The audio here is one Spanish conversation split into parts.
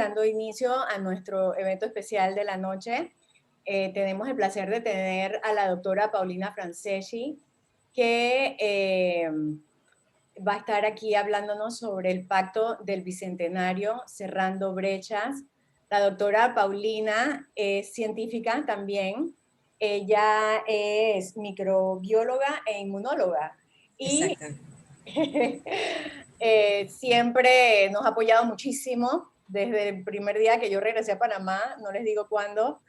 Dando inicio a nuestro evento especial de la noche, tenemos el placer de tener a la doctora Paulina Franceschi, que va a estar aquí hablándonos sobre el Pacto del Bicentenario, Cerrando Brechas. La doctora Paulina es científica también. Ella es microbióloga e inmunóloga y Exacto. siempre nos ha apoyado muchísimo desde el primer día que yo regresé a Panamá, no les digo cuándo.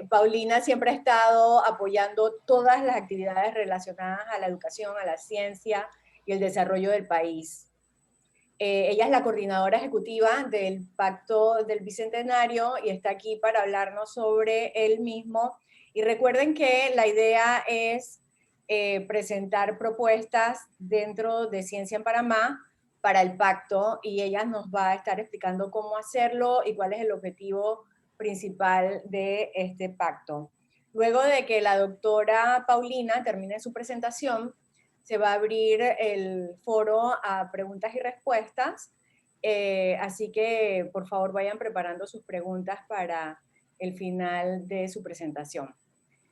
Paulina siempre ha estado apoyando todas las actividades relacionadas a la educación, a la ciencia y el desarrollo del país. Ella es la coordinadora ejecutiva del Pacto del Bicentenario y está aquí para hablarnos sobre él mismo. Y recuerden que la idea es presentar propuestas dentro de Ciencia en Panamá para el pacto, y ella nos va a estar explicando cómo hacerlo y cuál es el objetivo principal de este pacto. Luego de que la doctora Paulina termine su presentación, se va a abrir el foro a preguntas y respuestas, así que por favor vayan preparando sus preguntas para el final de su presentación.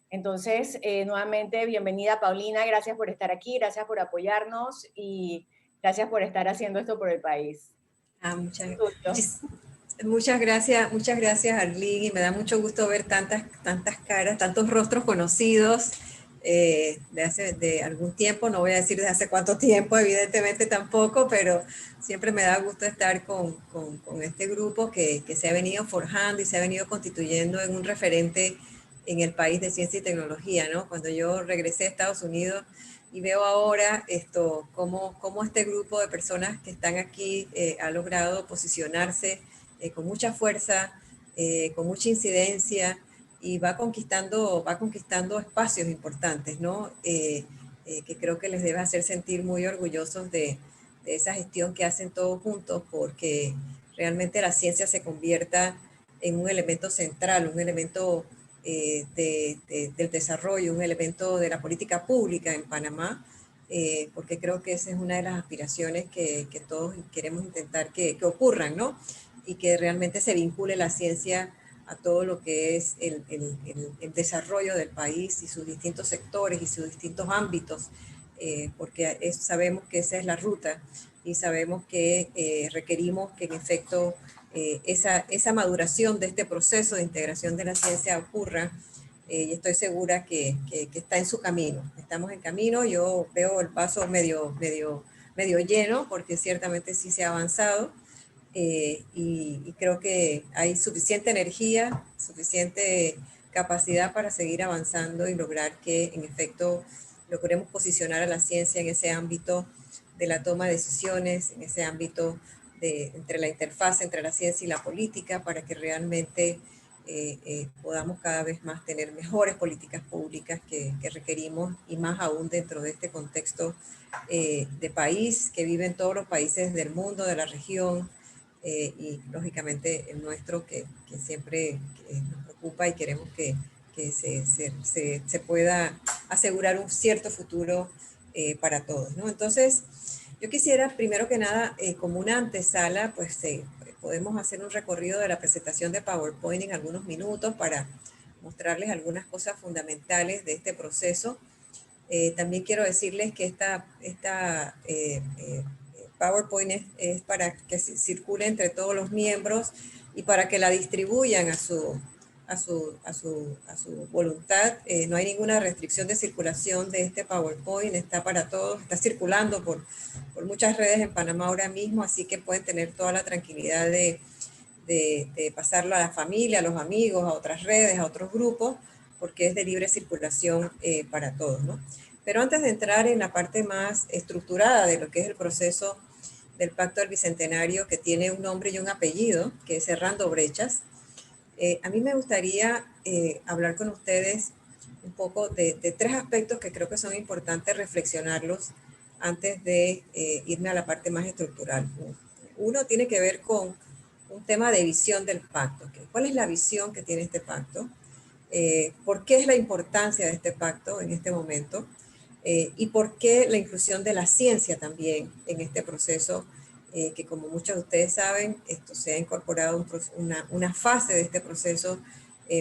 Entonces, nuevamente, bienvenida Paulina, gracias por estar aquí, gracias por apoyarnos y gracias por estar haciendo esto por el país. Ah, muchas gracias, Arlene, y me da mucho gusto ver tantas caras, tantos rostros conocidos de algún tiempo. No voy a decir de hace cuánto tiempo, evidentemente tampoco, pero siempre me da gusto estar con este grupo que se ha venido forjando y se ha venido constituyendo en un referente en el país de ciencia y tecnología, ¿no? Cuando yo regresé a Estados Unidos y veo ahora cómo este grupo de personas que están aquí ha logrado posicionarse con mucha fuerza, con mucha incidencia, y va conquistando espacios importantes, ¿no? Que creo que les debe hacer sentir muy orgullosos de esa gestión que hacen todos juntos, porque realmente la ciencia se convierta en un elemento central, un elemento del desarrollo, un elemento de la política pública en Panamá, porque creo que esa es una de las aspiraciones que todos queremos intentar que ocurran, ¿no? Y que realmente se vincule la ciencia a todo lo que es el desarrollo del país y sus distintos sectores y sus distintos ámbitos, porque sabemos que esa es la ruta y sabemos que requerimos que en efecto esa maduración de este proceso de integración de la ciencia ocurra, y estoy segura que está en su camino. Estamos en camino, yo veo el paso medio lleno, porque ciertamente sí se ha avanzado, y creo que hay suficiente energía, suficiente capacidad para seguir avanzando y lograr que en efecto logremos posicionar a la ciencia en ese ámbito de la toma de decisiones, en ese ámbito entre la interfaz entre la ciencia y la política, para que realmente podamos cada vez más tener mejores políticas públicas que requerimos, y más aún dentro de este contexto de país que viven todos los países del mundo, de la región, y lógicamente el nuestro, que siempre nos preocupa y queremos que se pueda asegurar un cierto futuro para todos, ¿no? Entonces, yo quisiera, primero que nada, como una antesala, pues podemos hacer un recorrido de la presentación de PowerPoint en algunos minutos para mostrarles algunas cosas fundamentales de este proceso. También quiero decirles que esta PowerPoint es para que circule entre todos los miembros y para que la distribuyan a su voluntad. No hay ninguna restricción de circulación de este PowerPoint, está para todos, está circulando por muchas redes en Panamá ahora mismo, así que pueden tener toda la tranquilidad de pasarlo a la familia, a los amigos, a otras redes, a otros grupos, porque es de libre circulación para todos, ¿no? Pero antes de entrar en la parte más estructurada de lo que es el proceso del Pacto del Bicentenario, que tiene un nombre y un apellido, que es Cerrando Brechas, a mí me gustaría hablar con ustedes un poco de tres aspectos que creo que son importantes reflexionarlos antes de irme a la parte más estructural. Uno tiene que ver con un tema de visión del pacto. ¿Cuál es la visión que tiene este pacto? ¿Por qué es la importancia de este pacto en este momento? Y por qué la inclusión de la ciencia también en este proceso que como muchos de ustedes saben, esto se ha incorporado una fase de este proceso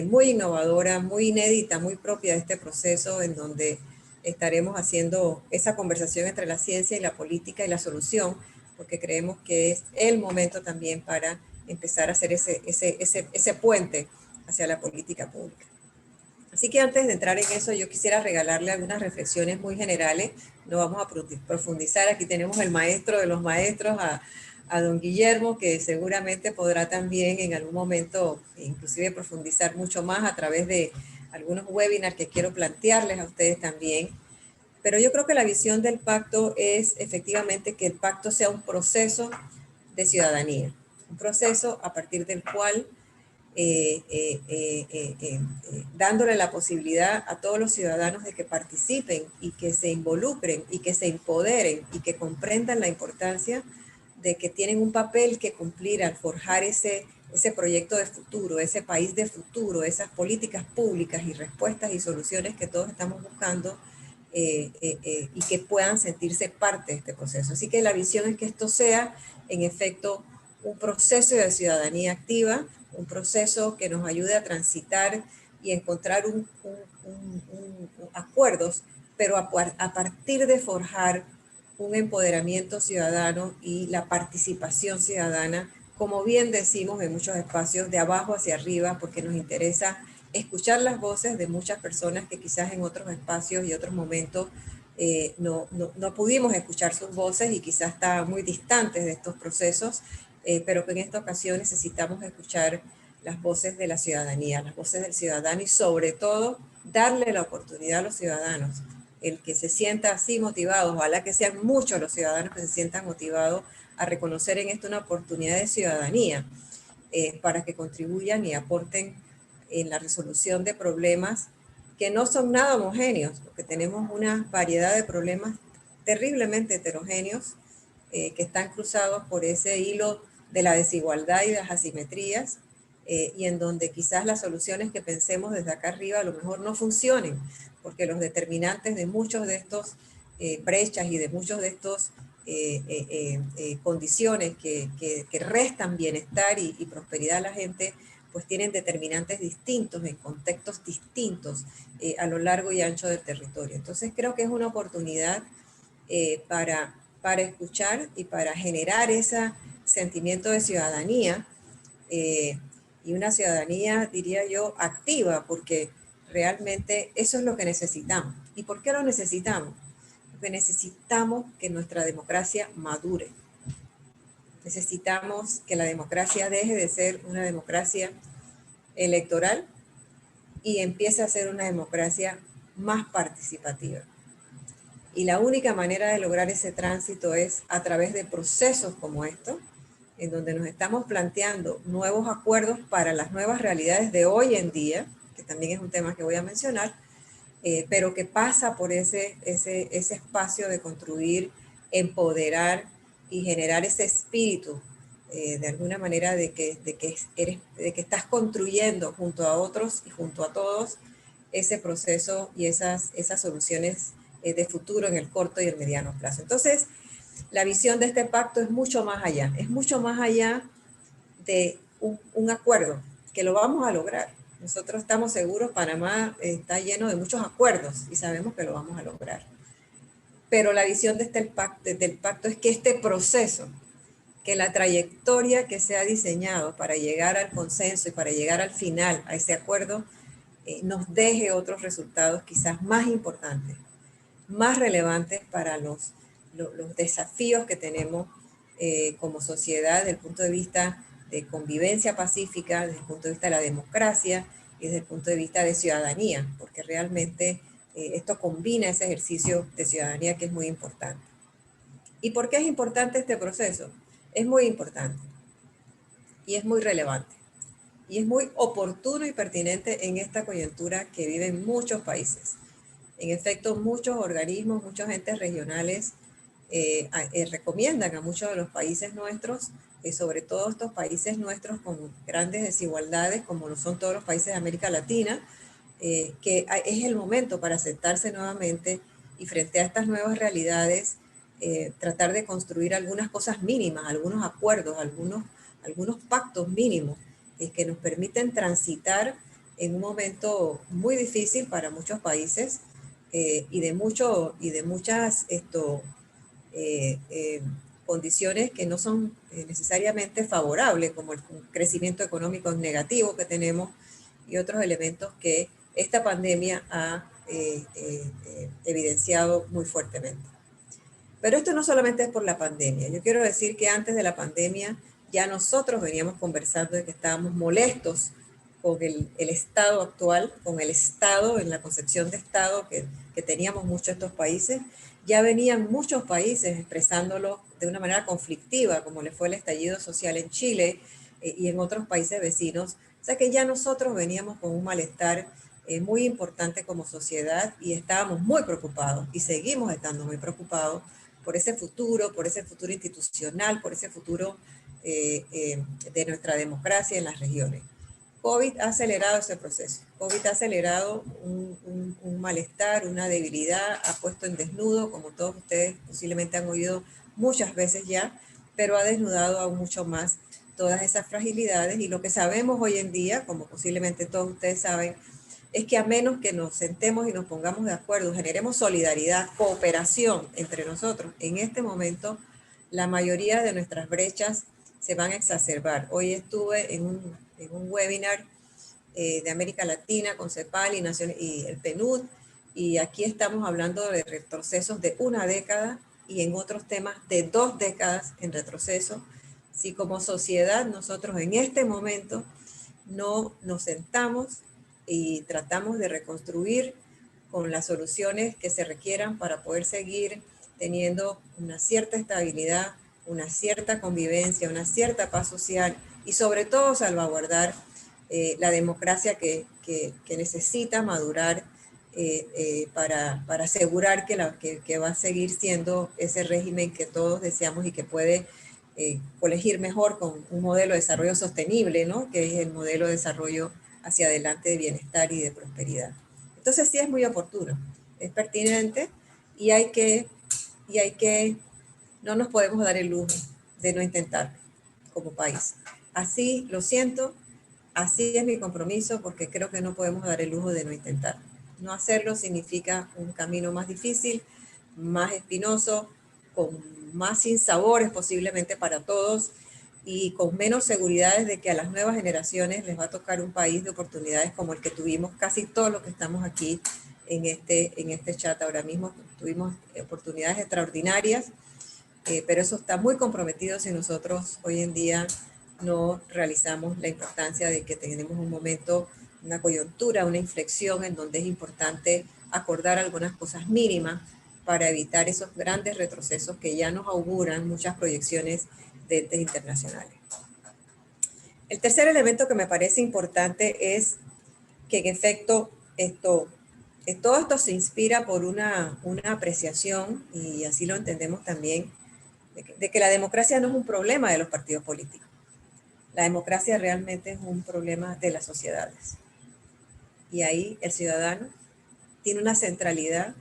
muy innovadora, muy inédita, muy propia de este proceso, en donde estaremos haciendo esa conversación entre la ciencia y la política y la solución, porque creemos que es el momento también para empezar a hacer ese puente hacia la política pública. Así que antes de entrar en eso, yo quisiera regalarle algunas reflexiones muy generales. No vamos a profundizar. Aquí tenemos el maestro de los maestros, a don Guillermo, que seguramente podrá también en algún momento inclusive profundizar mucho más a través de algunos webinars que quiero plantearles a ustedes también. Pero yo creo que la visión del pacto es efectivamente que el pacto sea un proceso de ciudadanía, un proceso a partir del cual dándole la posibilidad a todos los ciudadanos de que participen y que se involucren y que se empoderen y que comprendan la importancia de que tienen un papel que cumplir al forjar ese proyecto de futuro, ese país de futuro, esas políticas públicas y respuestas y soluciones que todos estamos buscando y que puedan sentirse parte de este proceso. Así que la visión es que esto sea, en efecto, un proceso de ciudadanía activa, un proceso que nos ayude a transitar y encontrar acuerdos, pero a partir de forjar un empoderamiento ciudadano y la participación ciudadana, como bien decimos en muchos espacios, de abajo hacia arriba, porque nos interesa escuchar las voces de muchas personas que quizás en otros espacios y otros momentos no pudimos escuchar sus voces y quizás estaban muy distantes de estos procesos, pero que en esta ocasión necesitamos escuchar las voces de la ciudadanía, las voces del ciudadano y sobre todo darle la oportunidad a los ciudadanos, el que se sienta así motivado, ojalá que sean muchos los ciudadanos que se sientan motivados a reconocer en esto una oportunidad de ciudadanía para que contribuyan y aporten en la resolución de problemas que no son nada homogéneos, porque tenemos una variedad de problemas terriblemente heterogéneos que están cruzados por ese hilo de la desigualdad y de las asimetrías, y en donde quizás las soluciones que pensemos desde acá arriba a lo mejor no funcionen, porque los determinantes de muchos de estos brechas y de muchos de estos condiciones que restan bienestar y prosperidad a la gente, pues tienen determinantes distintos en contextos distintos a lo largo y ancho del territorio. Entonces creo que es una oportunidad para escuchar y para generar ese sentimiento de ciudadanía, y una ciudadanía, diría yo, activa, porque realmente eso es lo que necesitamos. ¿Y por qué lo necesitamos? Porque necesitamos que nuestra democracia madure. Necesitamos que la democracia deje de ser una democracia electoral y empiece a ser una democracia más participativa. Y la única manera de lograr ese tránsito es a través de procesos como estos, en donde nos estamos planteando nuevos acuerdos para las nuevas realidades de hoy en día, que también es un tema que voy a mencionar, pero que pasa por ese espacio de construir, empoderar y generar ese espíritu, de alguna manera, de que estás construyendo junto a otros y junto a todos ese proceso y esas soluciones de futuro en el corto y el mediano plazo. Entonces, la visión de este pacto es mucho más allá de un acuerdo, que lo vamos a lograr. Nosotros estamos seguros, Panamá está lleno de muchos acuerdos y sabemos que lo vamos a lograr. Pero la visión de del pacto es que este proceso, que la trayectoria que se ha diseñado para llegar al consenso y para llegar al final a ese acuerdo, nos deje otros resultados quizás más importantes, más relevantes para los desafíos que tenemos como sociedad desde el punto de vista de convivencia pacífica, desde el punto de vista de la democracia y desde el punto de vista de ciudadanía, porque realmente esto combina ese ejercicio de ciudadanía que es muy importante. ¿Y por qué es importante este proceso? Es muy importante y es muy relevante y es muy oportuno y pertinente en esta coyuntura que viven muchos países. En efecto, muchos organismos, muchos entes regionales recomiendan a muchos de los países nuestros, sobre todo estos países nuestros con grandes desigualdades, como lo son todos los países de América Latina, que es el momento para sentarse nuevamente y frente a estas nuevas realidades, tratar de construir algunas cosas mínimas, algunos acuerdos, algunos pactos mínimos que nos permiten transitar en un momento muy difícil para muchos países y de muchas condiciones que no son necesariamente favorables, como el crecimiento económico negativo que tenemos y otros elementos que esta pandemia ha evidenciado muy fuertemente. Pero esto no solamente es por la pandemia. Yo quiero decir que antes de la pandemia ya nosotros veníamos conversando de que estábamos molestos con el Estado actual, con el Estado, en la concepción de Estado que teníamos muchos estos países. Ya venían muchos países expresándolo de una manera conflictiva, como le fue el estallido social en Chile y en otros países vecinos. O sea que ya nosotros veníamos con un malestar muy importante como sociedad y estábamos muy preocupados y seguimos estando muy preocupados por ese futuro institucional, por ese futuro de nuestra democracia en las regiones. COVID ha acelerado ese proceso. COVID ha acelerado un malestar, una debilidad, ha puesto en desnudo, como todos ustedes posiblemente han oído muchas veces ya, pero ha desnudado aún mucho más todas esas fragilidades. Y lo que sabemos hoy en día, como posiblemente todos ustedes saben, es que a menos que nos sentemos y nos pongamos de acuerdo, generemos solidaridad, cooperación entre nosotros, en este momento la mayoría de nuestras brechas se van a exacerbar. Hoy estuve en un webinar de América Latina con CEPAL y el PNUD, y aquí estamos hablando de retrocesos de una década y en otros temas de 2 décadas en retroceso. Si como sociedad nosotros en este momento no nos sentamos y tratamos de reconstruir con las soluciones que se requieran para poder seguir teniendo una cierta estabilidad, una cierta convivencia, una cierta paz social y sobre todo salvaguardar la democracia que necesita madurar para asegurar que va a seguir siendo ese régimen que todos deseamos y que puede colegir mejor con un modelo de desarrollo sostenible, ¿no? Que es el modelo de desarrollo hacia adelante de bienestar y de prosperidad. Entonces sí es muy oportuno, es pertinente y no nos podemos dar el lujo de no intentarlo como país. Así lo siento, así es mi compromiso, porque creo que no podemos dar el lujo de no intentarlo. No hacerlo significa un camino más difícil, más espinoso, con más sinsabores posiblemente para todos y con menos seguridades de que a las nuevas generaciones les va a tocar un país de oportunidades como el que tuvimos casi todos los que estamos aquí en este chat ahora mismo. Tuvimos oportunidades extraordinarias, pero eso está muy comprometido si nosotros hoy en día no realizamos la importancia de que tenemos un momento, una coyuntura, una inflexión en donde es importante acordar algunas cosas mínimas para evitar esos grandes retrocesos que ya nos auguran muchas proyecciones de entes internacionales. El tercer elemento que me parece importante es que en efecto todo esto se inspira por una apreciación, y así lo entendemos también, de que la democracia no es un problema de los partidos políticos. La democracia realmente es un problema de las sociedades. Y ahí el ciudadano tiene una centralidad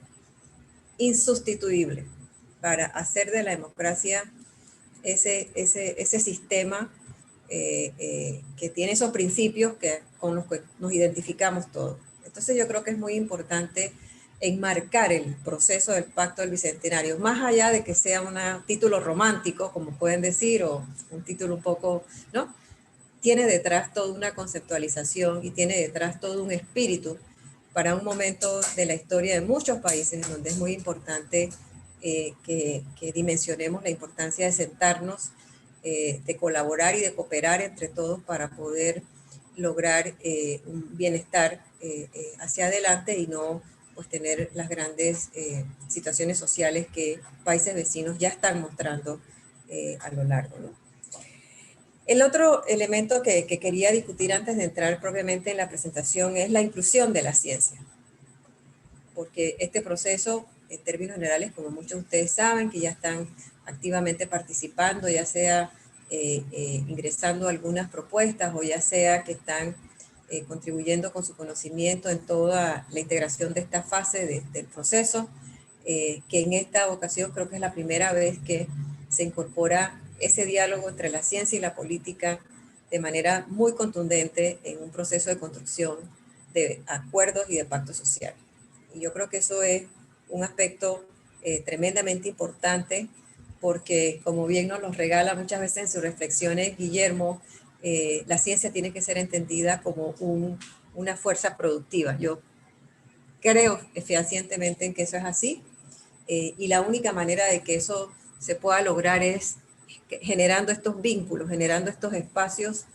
insustituible para hacer de la democracia ese sistema que tiene esos principios con los que nos identificamos todos. Entonces yo creo que es muy importante enmarcar el proceso del Pacto del Bicentenario, más allá de que sea un título romántico, como pueden decir, o un título un poco, ¿no? Tiene detrás toda una conceptualización y tiene detrás todo un espíritu para un momento de la historia de muchos países en donde es muy importante que dimensionemos la importancia de sentarnos, de colaborar y de cooperar entre todos para poder lograr un bienestar hacia adelante y no pues tener las grandes situaciones sociales que países vecinos ya están mostrando a lo largo, ¿no? El otro elemento que quería discutir antes de entrar propiamente en la presentación es la inclusión de la ciencia, porque este proceso, en términos generales, como muchos de ustedes saben, que ya están activamente participando, ya sea ingresando algunas propuestas o ya sea que están contribuyendo con su conocimiento en toda la integración de esta fase del proceso, que en esta ocasión creo que es la primera vez que se incorpora ese diálogo entre la ciencia y la política de manera muy contundente en un proceso de construcción de acuerdos y de pacto social. Y yo creo que eso es un aspecto tremendamente importante porque, como bien nos lo regala muchas veces en sus reflexiones Guillermo, la ciencia tiene que ser entendida como una fuerza productiva. Yo creo fehacientemente en que eso es así, y la única manera de que eso se pueda lograr es generando estos vínculos, generando estos espacios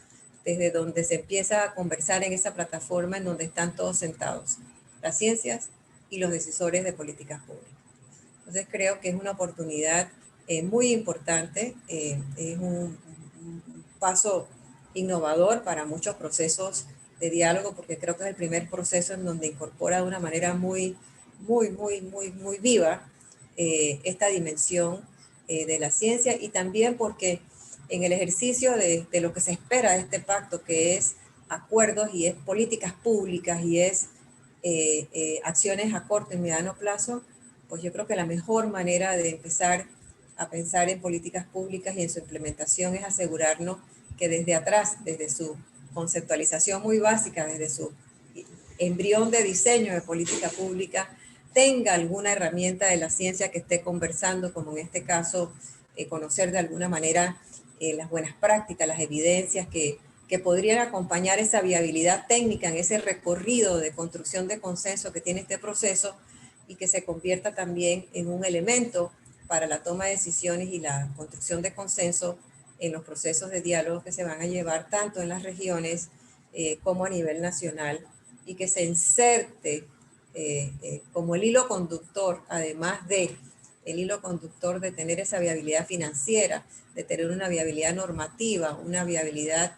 desde donde se empieza a conversar en esa plataforma en donde están todos sentados, las ciencias y los decisores de políticas públicas. Entonces creo que es una oportunidad muy importante, es un paso innovador para muchos procesos de diálogo, porque creo que es el primer proceso en donde incorpora de una manera muy viva esta dimensión de la ciencia, y también porque en el ejercicio de lo que se espera de este pacto, que es acuerdos y es políticas públicas y es acciones a corto y mediano plazo, pues yo creo que la mejor manera de empezar a pensar en políticas públicas y en su implementación es asegurarnos que desde atrás, desde su conceptualización muy básica, desde su embrión de diseño de política pública, tenga alguna herramienta de la ciencia que esté conversando, como en este caso, conocer de alguna manera las buenas prácticas, las evidencias que podrían acompañar esa viabilidad técnica en ese recorrido de construcción de consenso que tiene este proceso, y que se convierta también en un elemento para la toma de decisiones y la construcción de consenso en los procesos de diálogo que se van a llevar tanto en las regiones como a nivel nacional, y que se inserte como el hilo conductor, además de el hilo conductor de tener esa viabilidad financiera, de tener una viabilidad normativa, una viabilidad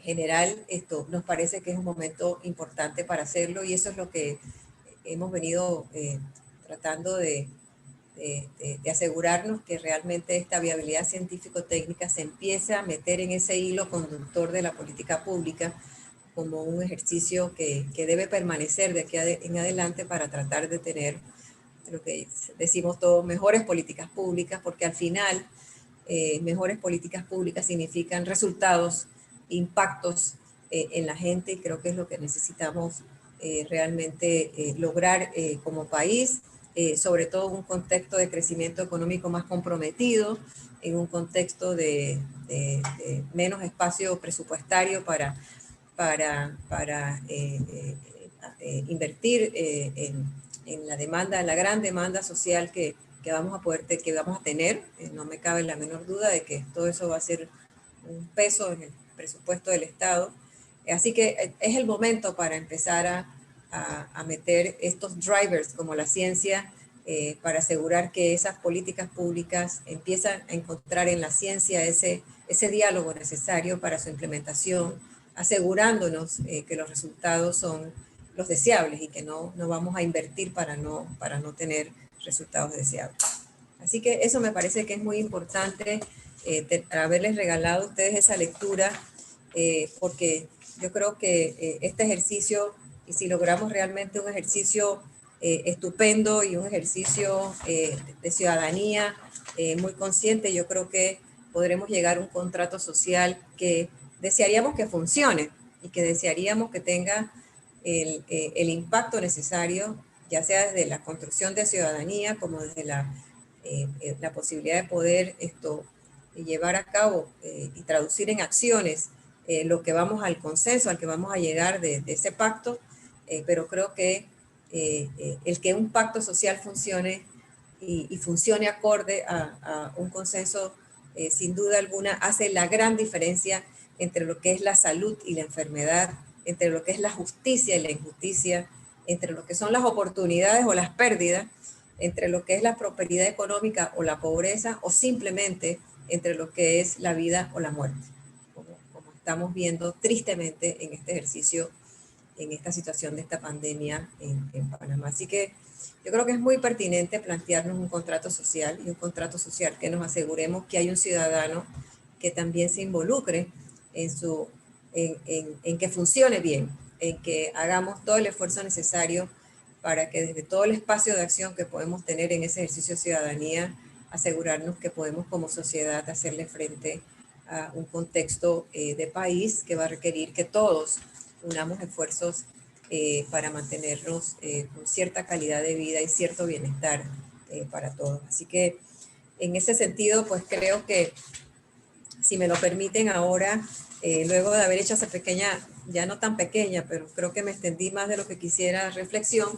general. Esto nos parece que es un momento importante para hacerlo, y eso es lo que hemos venido tratando de asegurarnos, que realmente esta viabilidad científico-técnica se empiece a meter en ese hilo conductor de la política pública como un ejercicio que debe permanecer de aquí en adelante para tratar de tener lo que decimos todos, mejores políticas públicas, porque al final mejores políticas públicas significan resultados, impactos en la gente, y creo que es lo que necesitamos realmente lograr como país, sobre todo en un contexto de crecimiento económico más comprometido, en un contexto de menos espacio presupuestario para invertir en la demanda, en la gran demanda social que vamos a tener. No me cabe la menor duda de que todo eso va a ser un peso en el presupuesto del Estado. Así que es el momento para empezar a meter estos drivers como la ciencia, para asegurar que esas políticas públicas empiezan a encontrar en la ciencia ese diálogo necesario para su implementación, asegurándonos que los resultados son los deseables y que no vamos a invertir para no tener resultados deseables. Así que eso me parece que es muy importante, haberles regalado a ustedes esa lectura, porque yo creo que este ejercicio, y si logramos realmente un ejercicio estupendo y un ejercicio de ciudadanía muy consciente, yo creo que podremos llegar a un contrato social que desearíamos que funcione y que desearíamos que tenga el impacto necesario, ya sea desde la construcción de ciudadanía como desde la posibilidad de poder llevar a cabo y traducir en acciones lo que vamos al consenso, al que vamos a llegar de ese pacto, pero creo que el que un pacto social funcione y funcione acorde a un consenso, sin duda alguna, hace la gran diferencia entre lo que es la salud y la enfermedad, entre lo que es la justicia y la injusticia, entre lo que son las oportunidades o las pérdidas, entre lo que es la prosperidad económica o la pobreza, o simplemente entre lo que es la vida o la muerte, como estamos viendo tristemente en este ejercicio, en esta situación de esta pandemia en Panamá. Así que yo creo que es muy pertinente plantearnos un contrato social, y un contrato social que nos aseguremos que hay un ciudadano que también se involucre en que funcione bien, en que hagamos todo el esfuerzo necesario para que desde todo el espacio de acción que podemos tener en ese ejercicio de ciudadanía, asegurarnos que podemos como sociedad hacerle frente a un contexto de país que va a requerir que todos unamos esfuerzos para mantenernos con cierta calidad de vida y cierto bienestar para todos. Así que en ese sentido, pues creo que, si me lo permiten ahora, luego de haber hecho esa pequeña, ya no tan pequeña, pero creo que me extendí más de lo que quisiera, reflexión,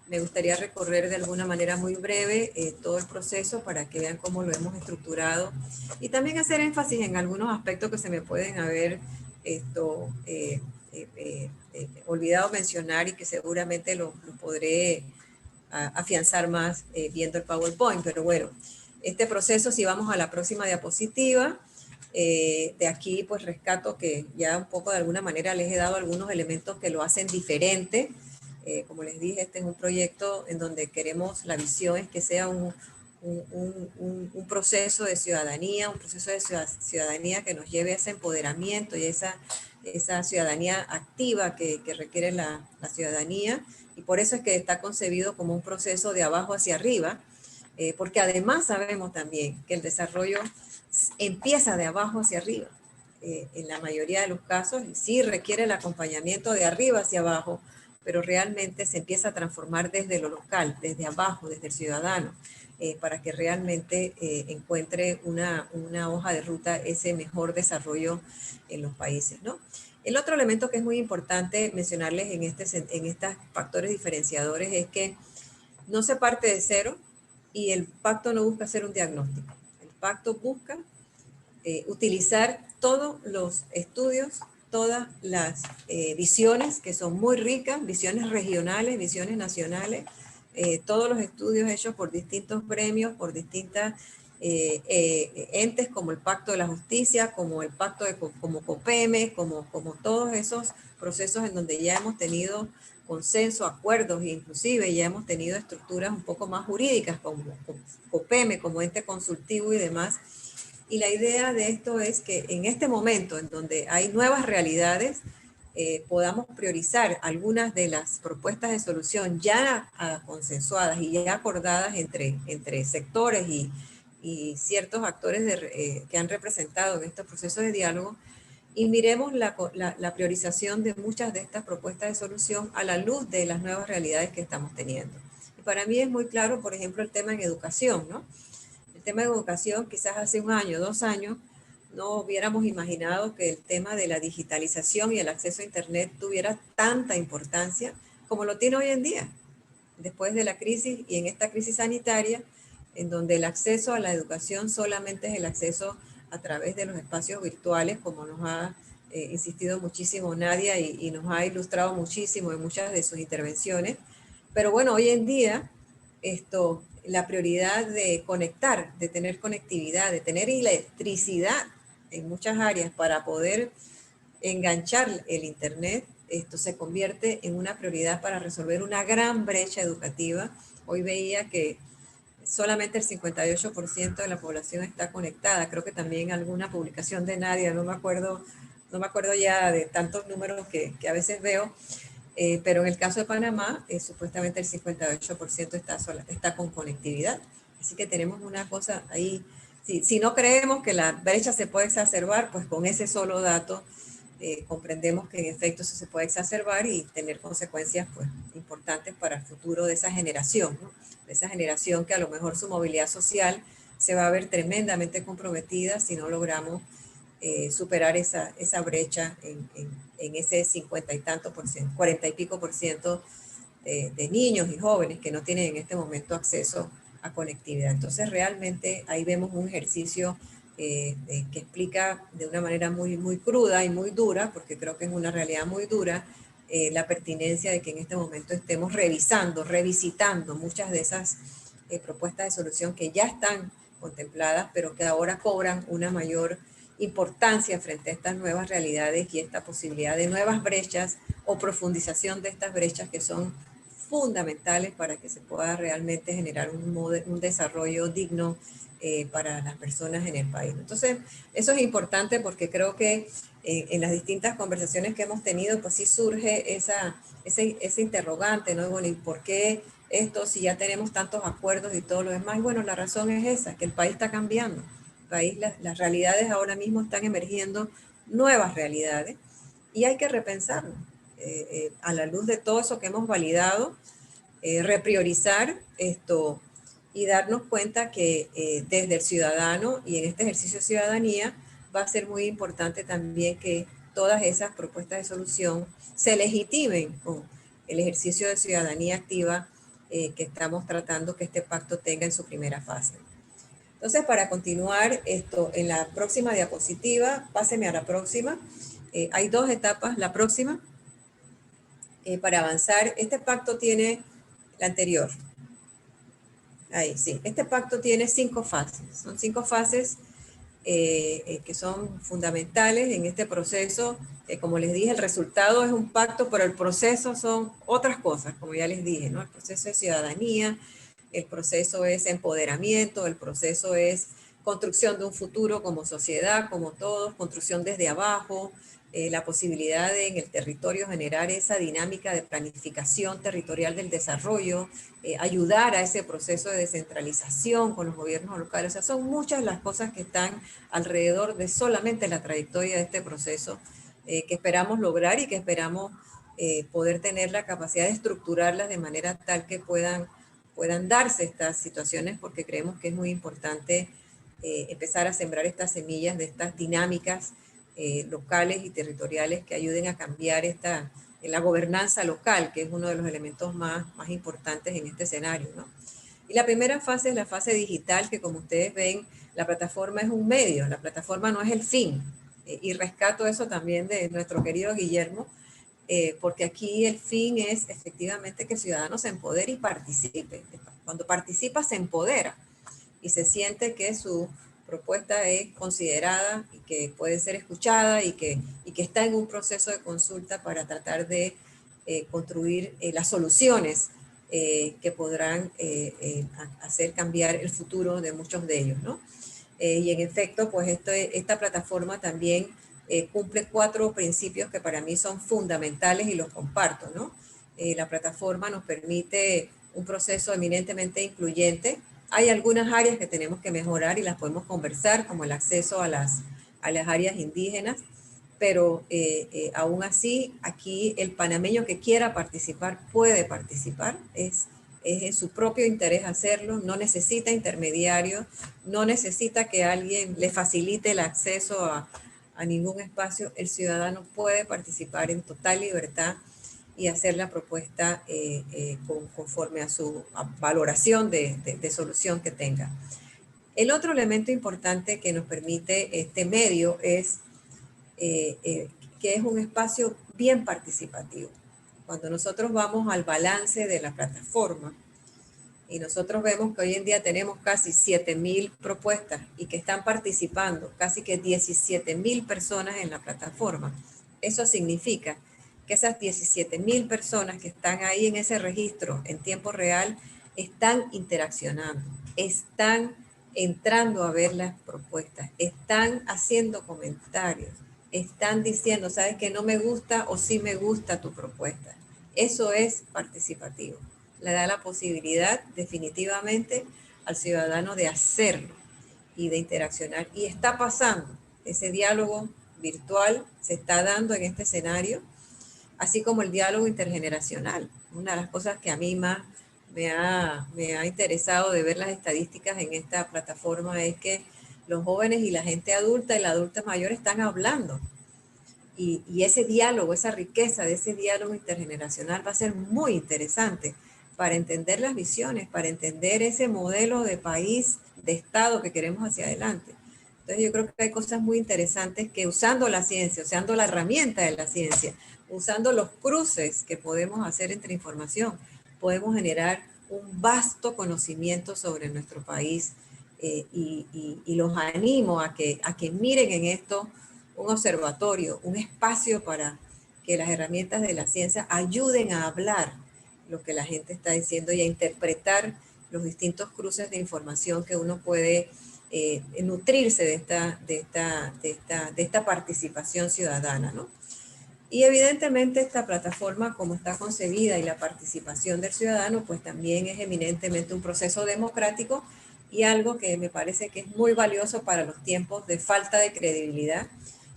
me gustaría recorrer de alguna manera muy breve todo el proceso para que vean cómo lo hemos estructurado y también hacer énfasis en algunos aspectos que se me pueden haber olvidado mencionar y que seguramente lo podré afianzar más viendo el PowerPoint. Pero bueno, este proceso, si vamos a la próxima diapositiva, de aquí pues rescato que ya un poco de alguna manera les he dado algunos elementos que lo hacen diferente. Como les dije, este es un proyecto en donde queremos, la visión es que sea un proceso de ciudadanía, un proceso de ciudadanía que nos lleve a ese empoderamiento y esa ciudadanía activa que requiere la ciudadanía, y por eso es que está concebido como un proceso de abajo hacia arriba, porque además sabemos también que el desarrollo empieza de abajo hacia arriba. En la mayoría de los casos sí requiere el acompañamiento de arriba hacia abajo, pero realmente se empieza a transformar desde lo local, desde abajo, desde el ciudadano, para que realmente encuentre una hoja de ruta ese mejor desarrollo en los países, ¿no? El otro elemento que es muy importante mencionarles en estos factores diferenciadores es que no se parte de cero y el pacto no busca hacer un diagnóstico. El pacto busca utilizar todos los estudios, todas las visiones que son muy ricas, visiones regionales, visiones nacionales, todos los estudios hechos por distintos gremios, por distintas entes como el Pacto de la Justicia, como el Pacto como COPEME, como todos esos procesos en donde ya hemos tenido consenso, acuerdos e inclusive ya hemos tenido estructuras un poco más jurídicas como COPEME, como ente consultivo y demás. Y la idea de esto es que en este momento en donde hay nuevas realidades, podamos priorizar algunas de las propuestas de solución ya consensuadas y ya acordadas entre sectores y ciertos actores que han representado en estos procesos de diálogo, y miremos la priorización de muchas de estas propuestas de solución a la luz de las nuevas realidades que estamos teniendo. Y para mí es muy claro, por ejemplo, el tema en educación, ¿no? El tema de educación, quizás hace 1 año, 2 años, no hubiéramos imaginado que el tema de la digitalización y el acceso a Internet tuviera tanta importancia como lo tiene hoy en día, después de la crisis y en esta crisis sanitaria, en donde el acceso a la educación solamente es el acceso a través de los espacios virtuales, como nos ha insistido muchísimo Nadia y nos ha ilustrado muchísimo en muchas de sus intervenciones. Pero bueno, hoy en día la prioridad de conectar, de tener conectividad, de tener electricidad en muchas áreas para poder enganchar el Internet, esto se convierte en una prioridad para resolver una gran brecha educativa. Hoy veía que solamente el 58% de la población está conectada. Creo que también alguna publicación de Nadia, no me acuerdo ya de tantos números que a veces veo, pero en el caso de Panamá, supuestamente el 58% está con conectividad. Así que tenemos una cosa ahí. Si no creemos que la brecha se puede exacerbar, pues con ese solo dato comprendemos que en efecto eso se puede exacerbar y tener consecuencias pues, importantes para el futuro de esa generación, ¿no? De esa generación que a lo mejor su movilidad social se va a ver tremendamente comprometida si no logramos superar esa brecha en ese 50 y tanto por ciento, 40 y pico por ciento de niños y jóvenes que no tienen en este momento acceso a conectividad. Entonces realmente ahí vemos un ejercicio que explica de una manera muy, muy cruda y muy dura, porque creo que es una realidad muy dura, la pertinencia de que en este momento estemos revisitando muchas de esas propuestas de solución que ya están contempladas, pero que ahora cobran una mayor importancia frente a estas nuevas realidades y esta posibilidad de nuevas brechas o profundización de estas brechas que son fundamentales para que se pueda realmente generar un desarrollo digno para las personas en el país. Entonces, eso es importante porque creo que en las distintas conversaciones que hemos tenido, pues sí surge ese interrogante, ¿no? Bueno, ¿y por qué esto si ya tenemos tantos acuerdos y todo lo demás? Y bueno, la razón es esa, que el país está cambiando. El país, las realidades ahora mismo están emergiendo nuevas realidades y hay que repensarlo. A la luz de todo eso que hemos validado, repriorizar esto y darnos cuenta que desde el ciudadano y en este ejercicio de ciudadanía va a ser muy importante también que todas esas propuestas de solución se legitimen con el ejercicio de ciudadanía activa que estamos tratando que este pacto tenga en su primera fase. Entonces, para continuar esto, en la próxima diapositiva, páseme a la próxima. Hay dos etapas. La próxima, para avanzar, este pacto tiene la anterior. Ahí, sí. Este pacto tiene 5 fases. Son 5 fases que son fundamentales en este proceso. Como les dije, el resultado es un pacto, pero el proceso son otras cosas, como ya les dije, ¿no? El proceso es ciudadanía, el proceso es empoderamiento, el proceso es construcción de un futuro como sociedad, como todos, construcción desde abajo, la posibilidad de en el territorio generar esa dinámica de planificación territorial del desarrollo, ayudar a ese proceso de descentralización con los gobiernos locales. O sea, son muchas las cosas que están alrededor de solamente la trayectoria de este proceso que esperamos lograr y que esperamos poder tener la capacidad de estructurarlas de manera tal que puedan darse estas situaciones, porque creemos que es muy importante empezar a sembrar estas semillas de estas dinámicas locales y territoriales que ayuden a cambiar la gobernanza local, que es uno de los elementos más importantes en este escenario, ¿no? Y la primera fase es la fase digital, que como ustedes ven, la plataforma es un medio, la plataforma no es el fin. Y rescato eso también de nuestro querido Guillermo, porque aquí el fin es efectivamente que el ciudadano se empodere y participe. Cuando participa se empodera y se siente que su propuesta es considerada y que puede ser escuchada y que está en un proceso de consulta para tratar de construir las soluciones que podrán hacer cambiar el futuro de muchos de ellos, ¿no? Y en efecto, pues esta plataforma también cumple 4 principios que para mí son fundamentales y los comparto, ¿no? La plataforma nos permite un proceso eminentemente incluyente. Hay algunas áreas que tenemos que mejorar y las podemos conversar, como el acceso a las áreas indígenas, pero aún así, aquí el panameño que quiera participar puede participar, es en su propio interés hacerlo, no necesita intermediarios, no necesita que alguien le facilite el acceso a ningún espacio. El ciudadano puede participar en total libertad y hacer la propuesta conforme a su valoración de solución que tenga. El otro elemento importante que nos permite este medio es que es un espacio bien participativo. Cuando nosotros vamos al balance de la plataforma y nosotros vemos que hoy en día tenemos casi 7.000 propuestas y que están participando casi que 17.000 personas en la plataforma, eso significa que esas 17.000 personas que están ahí en ese registro en tiempo real están interaccionando, están entrando a ver las propuestas, están haciendo comentarios, están diciendo, sabes que no me gusta o sí me gusta tu propuesta. Eso es participativo. Le da la posibilidad definitivamente al ciudadano de hacerlo y de interaccionar. Y está pasando, ese diálogo virtual se está dando en este escenario, así como el diálogo intergeneracional. Una de las cosas que a mí más me ha interesado de ver las estadísticas en esta plataforma es que los jóvenes y la gente adulta y la adulta mayor están hablando. Y ese diálogo, esa riqueza de ese diálogo intergeneracional va a ser muy interesante para entender las visiones, para entender ese modelo de país, de Estado que queremos hacia adelante. Entonces yo creo que hay cosas muy interesantes que usando la ciencia, usando la herramienta de la ciencia, usando los cruces que podemos hacer entre información, podemos generar un vasto conocimiento sobre nuestro país y los animo a que miren en esto un observatorio, un espacio para que las herramientas de la ciencia ayuden a hablar lo que la gente está diciendo y a interpretar los distintos cruces de información que uno puede nutrirse de esta participación ciudadana, ¿no? Y evidentemente esta plataforma, como está concebida, y la participación del ciudadano, pues también es eminentemente un proceso democrático, y algo que me parece que es muy valioso para los tiempos de falta de credibilidad,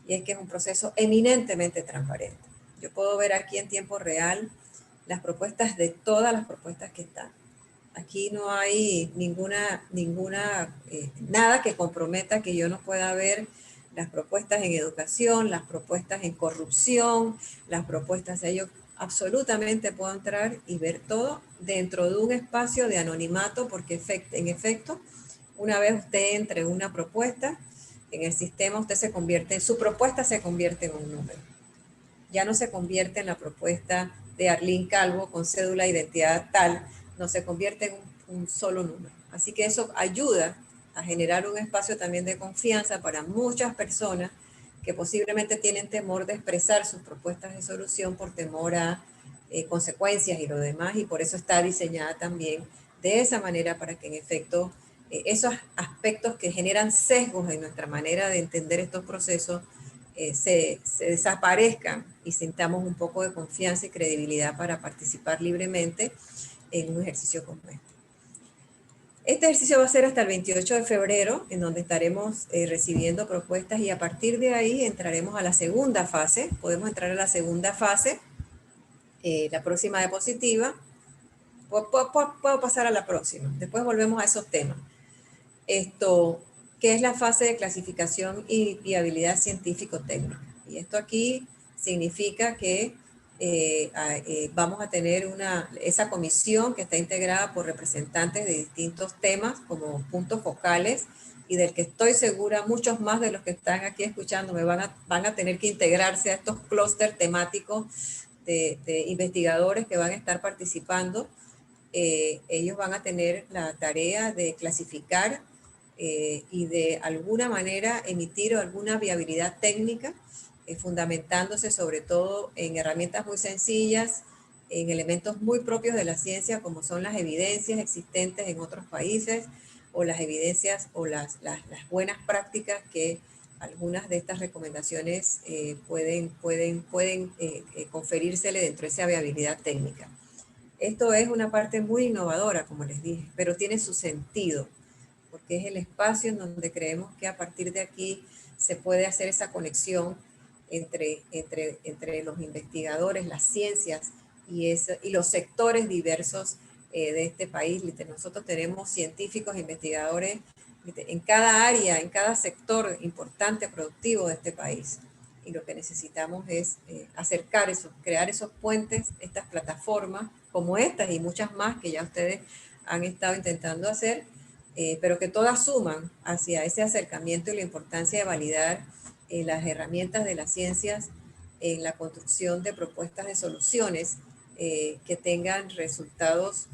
y es que es un proceso eminentemente transparente. Yo puedo ver aquí en tiempo real las propuestas de todas las propuestas que están. Aquí no hay nada que comprometa que yo no pueda ver las propuestas en educación, las propuestas en corrupción, las propuestas de ellos. Absolutamente puedo entrar y ver todo dentro de un espacio de anonimato, porque en efecto, una vez usted entre en una propuesta, en el sistema su propuesta se convierte en un número. Ya no se convierte en la propuesta de Arlene Calvo con cédula de identidad tal, no se convierte en un solo número. Así que eso ayuda a generar un espacio también de confianza para muchas personas que posiblemente tienen temor de expresar sus propuestas de solución por temor a consecuencias y lo demás, y por eso está diseñada también de esa manera, para que en efecto esos aspectos que generan sesgos en nuestra manera de entender estos procesos se desaparezcan y sintamos un poco de confianza y credibilidad para participar libremente en un ejercicio como este. Este ejercicio va a ser hasta el 28 de febrero, en donde estaremos recibiendo propuestas, y a partir de ahí entraremos a la segunda fase. Podemos entrar a la segunda fase, la próxima diapositiva. Puedo pasar a la próxima, después volvemos a esos temas. Que es la fase de clasificación y viabilidad científico-técnica. Y esto aquí significa que vamos a tener esa comisión que está integrada por representantes de distintos temas como puntos focales, y del que estoy segura muchos más de los que están aquí escuchándome van a tener que integrarse a estos clústeres temáticos de investigadores que van a estar participando. Ellos van a tener la tarea de clasificar y de alguna manera emitir alguna viabilidad técnica, fundamentándose sobre todo en herramientas muy sencillas, en elementos muy propios de la ciencia, como son las evidencias existentes en otros países, o las evidencias o las buenas prácticas que algunas de estas recomendaciones pueden conferírsele dentro de esa viabilidad técnica. Esto es una parte muy innovadora, como les dije, pero tiene su sentido, porque es el espacio en donde creemos que a partir de aquí se puede hacer esa conexión entre los investigadores, las ciencias y los sectores diversos de este país. Nosotros tenemos científicos, investigadores en cada área, en cada sector importante, productivo de este país. Y lo que necesitamos es acercar eso, crear esos puentes, estas plataformas como estas y muchas más que ya ustedes han estado intentando hacer, pero que todas suman hacia ese acercamiento y la importancia de validar las herramientas de las ciencias en la construcción de propuestas de soluciones que tengan resultados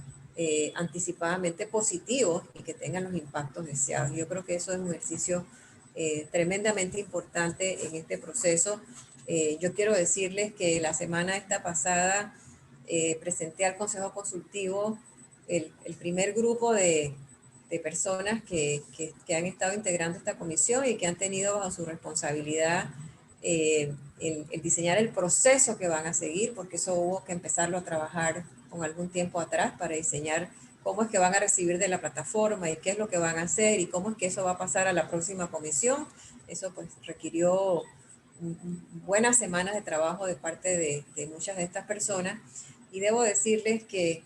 anticipadamente positivos y que tengan los impactos deseados. Yo creo que eso es un ejercicio tremendamente importante en este proceso. Yo quiero decirles que la semana esta pasada presenté al Consejo Consultivo el primer grupo de personas que han estado integrando esta comisión y que han tenido bajo su responsabilidad el diseñar el proceso que van a seguir, porque eso hubo que empezarlo a trabajar con algún tiempo atrás para diseñar cómo es que van a recibir de la plataforma y qué es lo que van a hacer y cómo es que eso va a pasar a la próxima comisión. Eso pues requirió buenas semanas de trabajo de parte de muchas de estas personas, y debo decirles que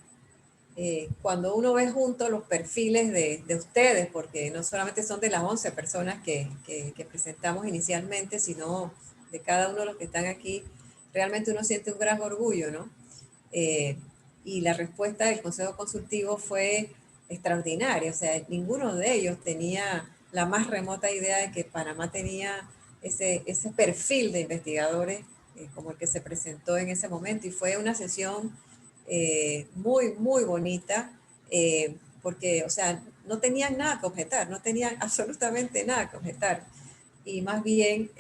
cuando uno ve juntos los perfiles de ustedes, porque no solamente son de las 11 personas que presentamos inicialmente, sino de cada uno de los que están aquí, realmente uno siente un gran orgullo, ¿no? Y la respuesta del Consejo Consultivo fue extraordinaria. O sea, ninguno de ellos tenía la más remota idea de que Panamá tenía ese perfil de investigadores como el que se presentó en ese momento, y fue una sesión muy, muy bonita, porque, o sea, no tenían nada que objetar, no tenían absolutamente nada que objetar, y más bien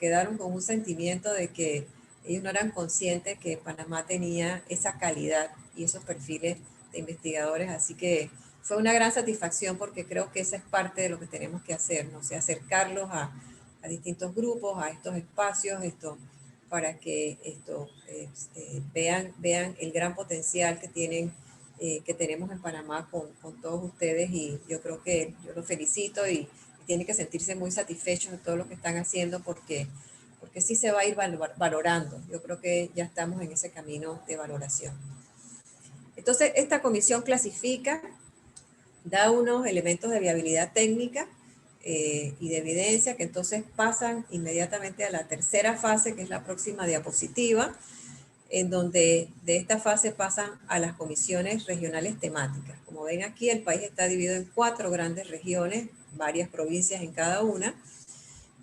quedaron con un sentimiento de que ellos no eran conscientes que Panamá tenía esa calidad y esos perfiles de investigadores, así que fue una gran satisfacción porque creo que esa es parte de lo que tenemos que hacer, ¿no? O sea, acercarlos a distintos grupos, a estos espacios, para que vean el gran potencial que tienen, que tenemos en Panamá con todos ustedes, y yo creo que yo los felicito y tienen que sentirse muy satisfechos de todo lo que están haciendo porque sí se va a ir valorando. Yo creo que ya estamos en ese camino de valoración. Entonces, esta comisión clasifica, da unos elementos de viabilidad técnica y de evidencia que entonces pasan inmediatamente a la tercera fase, que es la próxima diapositiva, en donde de esta fase pasan a las comisiones regionales temáticas. Como ven aquí, el país está dividido en 4 grandes regiones, varias provincias en cada una,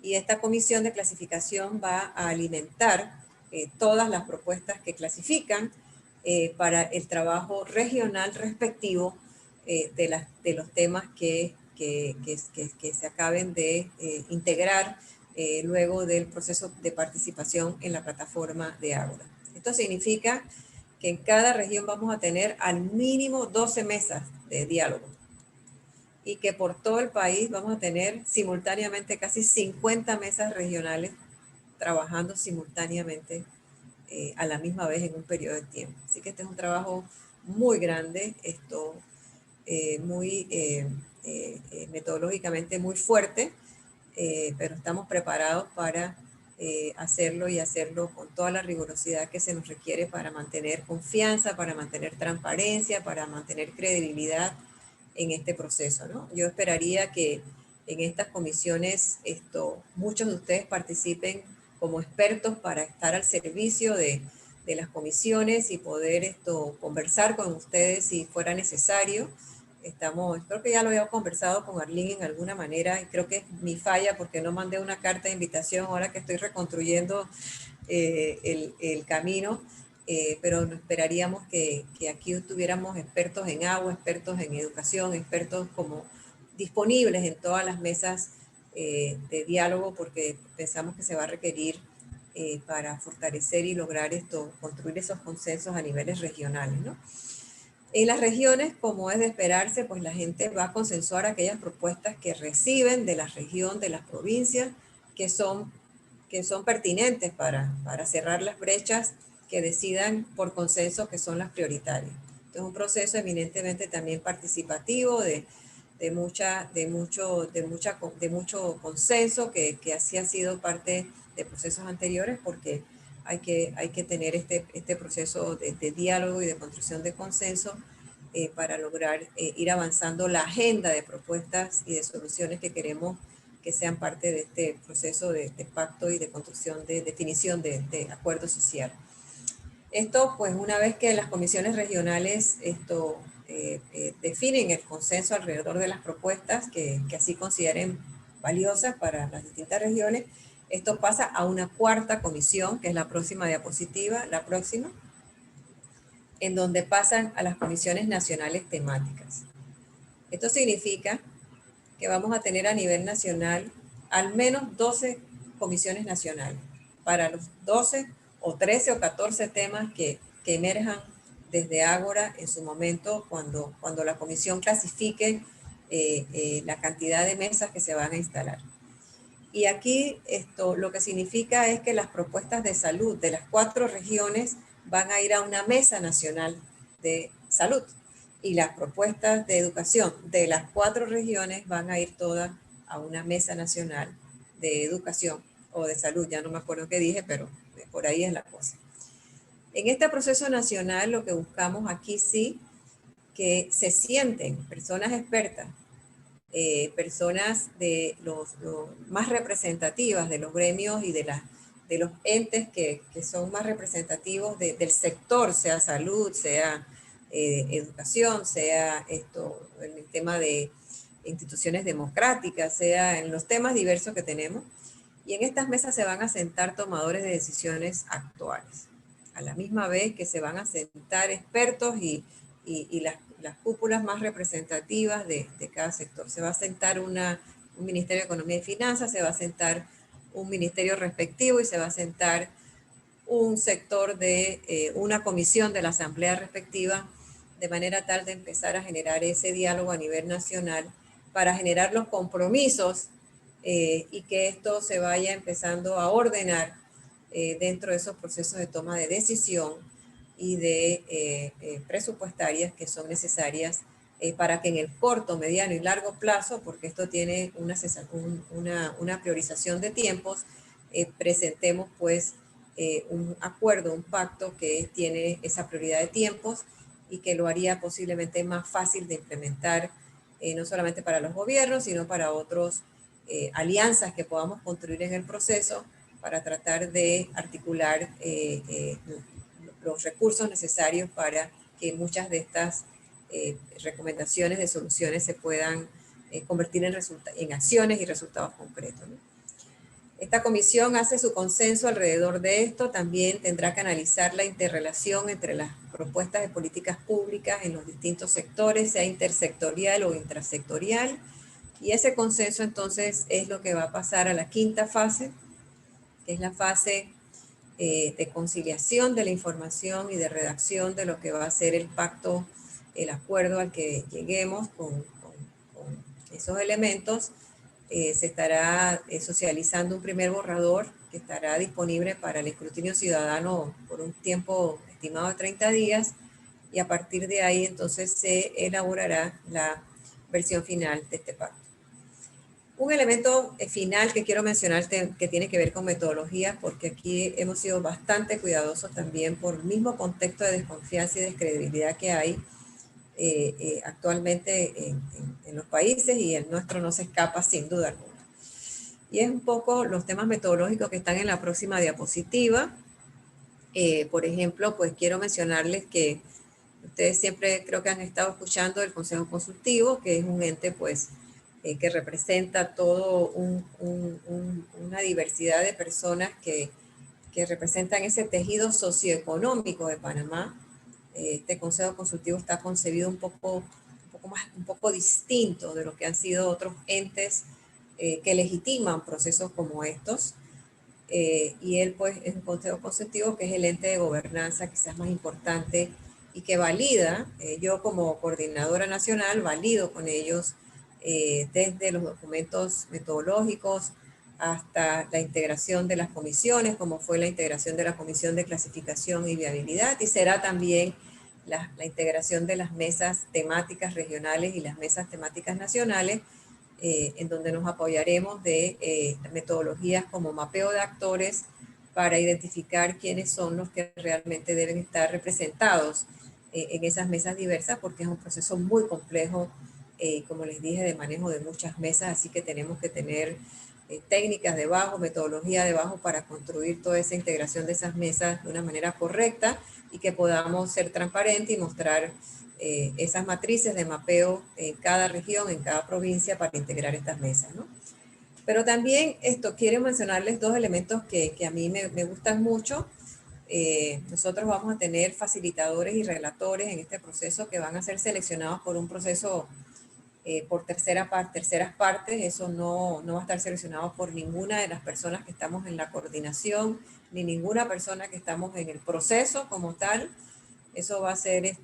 y esta comisión de clasificación va a alimentar todas las propuestas que clasifican para el trabajo regional respectivo de los temas que se acaben de integrar luego del proceso de participación en la plataforma de Ágora. Esto significa que en cada región vamos a tener al mínimo 12 mesas de diálogo y que por todo el país vamos a tener simultáneamente casi 50 mesas regionales trabajando simultáneamente a la misma vez en un periodo de tiempo. Así que este es un trabajo muy grande, metodológicamente muy fuerte, pero estamos preparados para hacerlo y hacerlo con toda la rigurosidad que se nos requiere para mantener confianza, para mantener transparencia, para mantener credibilidad en este proceso, ¿no? Yo esperaría que en estas comisiones muchos de ustedes participen como expertos para estar al servicio de las comisiones y poder conversar con ustedes si fuera necesario. Creo que ya lo había conversado con Arlene en alguna manera, y creo que es mi falla porque no mandé una carta de invitación ahora que estoy reconstruyendo el camino, pero esperaríamos que aquí tuviéramos expertos en agua, expertos en educación, expertos como disponibles en todas las mesas de diálogo, porque pensamos que se va a requerir para fortalecer y lograr construir esos consensos a niveles regionales, ¿no? En las regiones, como es de esperarse, pues la gente va a consensuar aquellas propuestas que reciben de la región, de las provincias, que son pertinentes para cerrar las brechas que decidan por consenso que son las prioritarias. Entonces, es un proceso eminentemente también participativo, de mucho consenso, que así ha sido parte de procesos anteriores, porque hay que tener este proceso de diálogo y de construcción de consenso para lograr ir avanzando la agenda de propuestas y de soluciones que queremos que sean parte de este proceso de pacto y de construcción, de definición de acuerdo social. Esto, pues, una vez que las comisiones regionales definen el consenso alrededor de las propuestas que así consideren valiosas para las distintas regiones, esto pasa a una cuarta comisión, que es la próxima diapositiva, la próxima, en donde pasan a las comisiones nacionales temáticas. Esto significa que vamos a tener a nivel nacional al menos 12 comisiones nacionales para los 12 o 13 o 14 temas que emerjan desde Ágora en su momento, cuando la comisión clasifique la cantidad de mesas que se van a instalar. Y aquí lo que significa es que las propuestas de salud de las 4 regiones van a ir a una mesa nacional de salud, y las propuestas de educación de las 4 regiones van a ir todas a una mesa nacional de educación o de salud, ya no me acuerdo qué dije, pero por ahí es la cosa. En este proceso nacional lo que buscamos aquí sí, que se sienten personas expertas, personas de los más representativas de los gremios y de los entes que son más representativos del sector, sea salud, sea educación, sea en el tema de instituciones democráticas, sea en los temas diversos que tenemos. Y en estas mesas se van a sentar tomadores de decisiones actuales, a la misma vez que se van a sentar expertos y las cúpulas más representativas de cada sector. Se va a sentar un Ministerio de Economía y Finanzas, se va a sentar un ministerio respectivo y se va a sentar un sector de una comisión de la asamblea respectiva de manera tal de empezar a generar ese diálogo a nivel nacional para generar los compromisos y que esto se vaya empezando a ordenar dentro de esos procesos de toma de decisión y de presupuestarias que son necesarias para que en el corto, mediano y largo plazo, porque esto tiene una priorización de tiempos, presentemos pues un acuerdo, un pacto que tiene esa prioridad de tiempos y que lo haría posiblemente más fácil de implementar, no solamente para los gobiernos, sino para otros alianzas que podamos construir en el proceso para tratar de articular los recursos necesarios para que muchas de estas recomendaciones de soluciones se puedan convertir en acciones y resultados concretos, ¿no? Esta comisión hace su consenso alrededor de esto, también tendrá que analizar la interrelación entre las propuestas de políticas públicas en los distintos sectores, sea intersectorial o intrasectorial, y ese consenso entonces es lo que va a pasar a la quinta fase, que es la fase de conciliación de la información y de redacción de lo que va a ser el pacto, el acuerdo al que lleguemos con esos elementos. Se estará socializando un primer borrador que estará disponible para el escrutinio ciudadano por un tiempo estimado de 30 días y a partir de ahí entonces se elaborará la versión final de este pacto. Un elemento final que quiero mencionar que tiene que ver con metodología, porque aquí hemos sido bastante cuidadosos también por el mismo contexto de desconfianza y descredibilidad que hay actualmente en los países, y el nuestro no se escapa sin duda alguna. Y es un poco los temas metodológicos que están en la próxima diapositiva. Por ejemplo, pues quiero mencionarles que ustedes siempre creo que han estado escuchando el Consejo Consultivo, que es un ente pues que representa todo una diversidad de personas que representan ese tejido socioeconómico de Panamá. Este Consejo Consultivo está concebido un poco distinto de lo que han sido otros entes que legitiman procesos como estos. Y él pues es un Consejo Consultivo que es el ente de gobernanza quizás más importante y que valida, yo como coordinadora nacional valido con ellos desde los documentos metodológicos hasta la integración de las comisiones, como fue la integración de la Comisión de Clasificación y Viabilidad, y será también la integración de las mesas temáticas regionales y las mesas temáticas nacionales, en donde nos apoyaremos de metodologías como mapeo de actores para identificar quiénes son los que realmente deben estar representados en esas mesas diversas, porque es un proceso muy complejo, como les dije, de manejo de muchas mesas, así que tenemos que tener técnicas debajo, metodología debajo para construir toda esa integración de esas mesas de una manera correcta y que podamos ser transparentes y mostrar esas matrices de mapeo en cada región, en cada provincia para integrar estas mesas, ¿no? Pero también quiero mencionarles dos elementos que a mí me gustan mucho. Nosotros vamos a tener facilitadores y relatores en este proceso que van a ser seleccionados por un proceso por terceras partes. Eso no va a estar seleccionado por ninguna de las personas que estamos en la coordinación, ni ninguna persona que estamos en el proceso como tal. Eso va a ser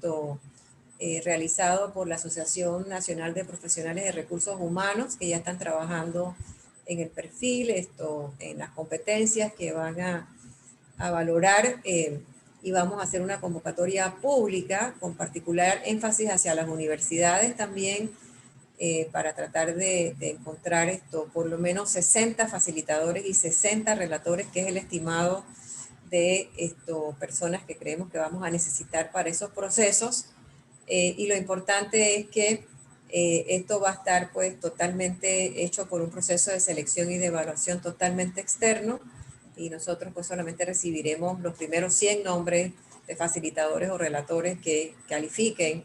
realizado por la Asociación Nacional de Profesionales de Recursos Humanos, que ya están trabajando en el perfil, en las competencias que van a valorar, y vamos a hacer una convocatoria pública con particular énfasis hacia las universidades también, para tratar de encontrar por lo menos 60 facilitadores y 60 relatores, que es el estimado de personas que creemos que vamos a necesitar para esos procesos. Y lo importante es que esto va a estar pues totalmente hecho por un proceso de selección y de evaluación totalmente externo, y nosotros pues solamente recibiremos los primeros 100 nombres de facilitadores o relatores que califiquen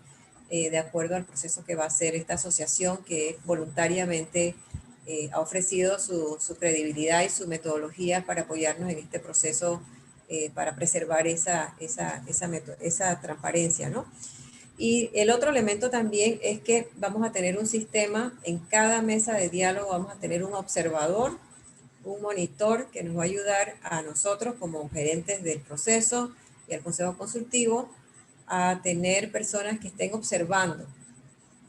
de acuerdo al proceso que va a hacer esta asociación, que voluntariamente ha ofrecido su credibilidad y su metodología para apoyarnos en este proceso, para preservar esa transparencia, ¿no? Y el otro elemento también es que vamos a tener un sistema en cada mesa de diálogo, vamos a tener un observador, un monitor que nos va a ayudar a nosotros como gerentes del proceso y al Consejo Consultivo a tener personas que estén observando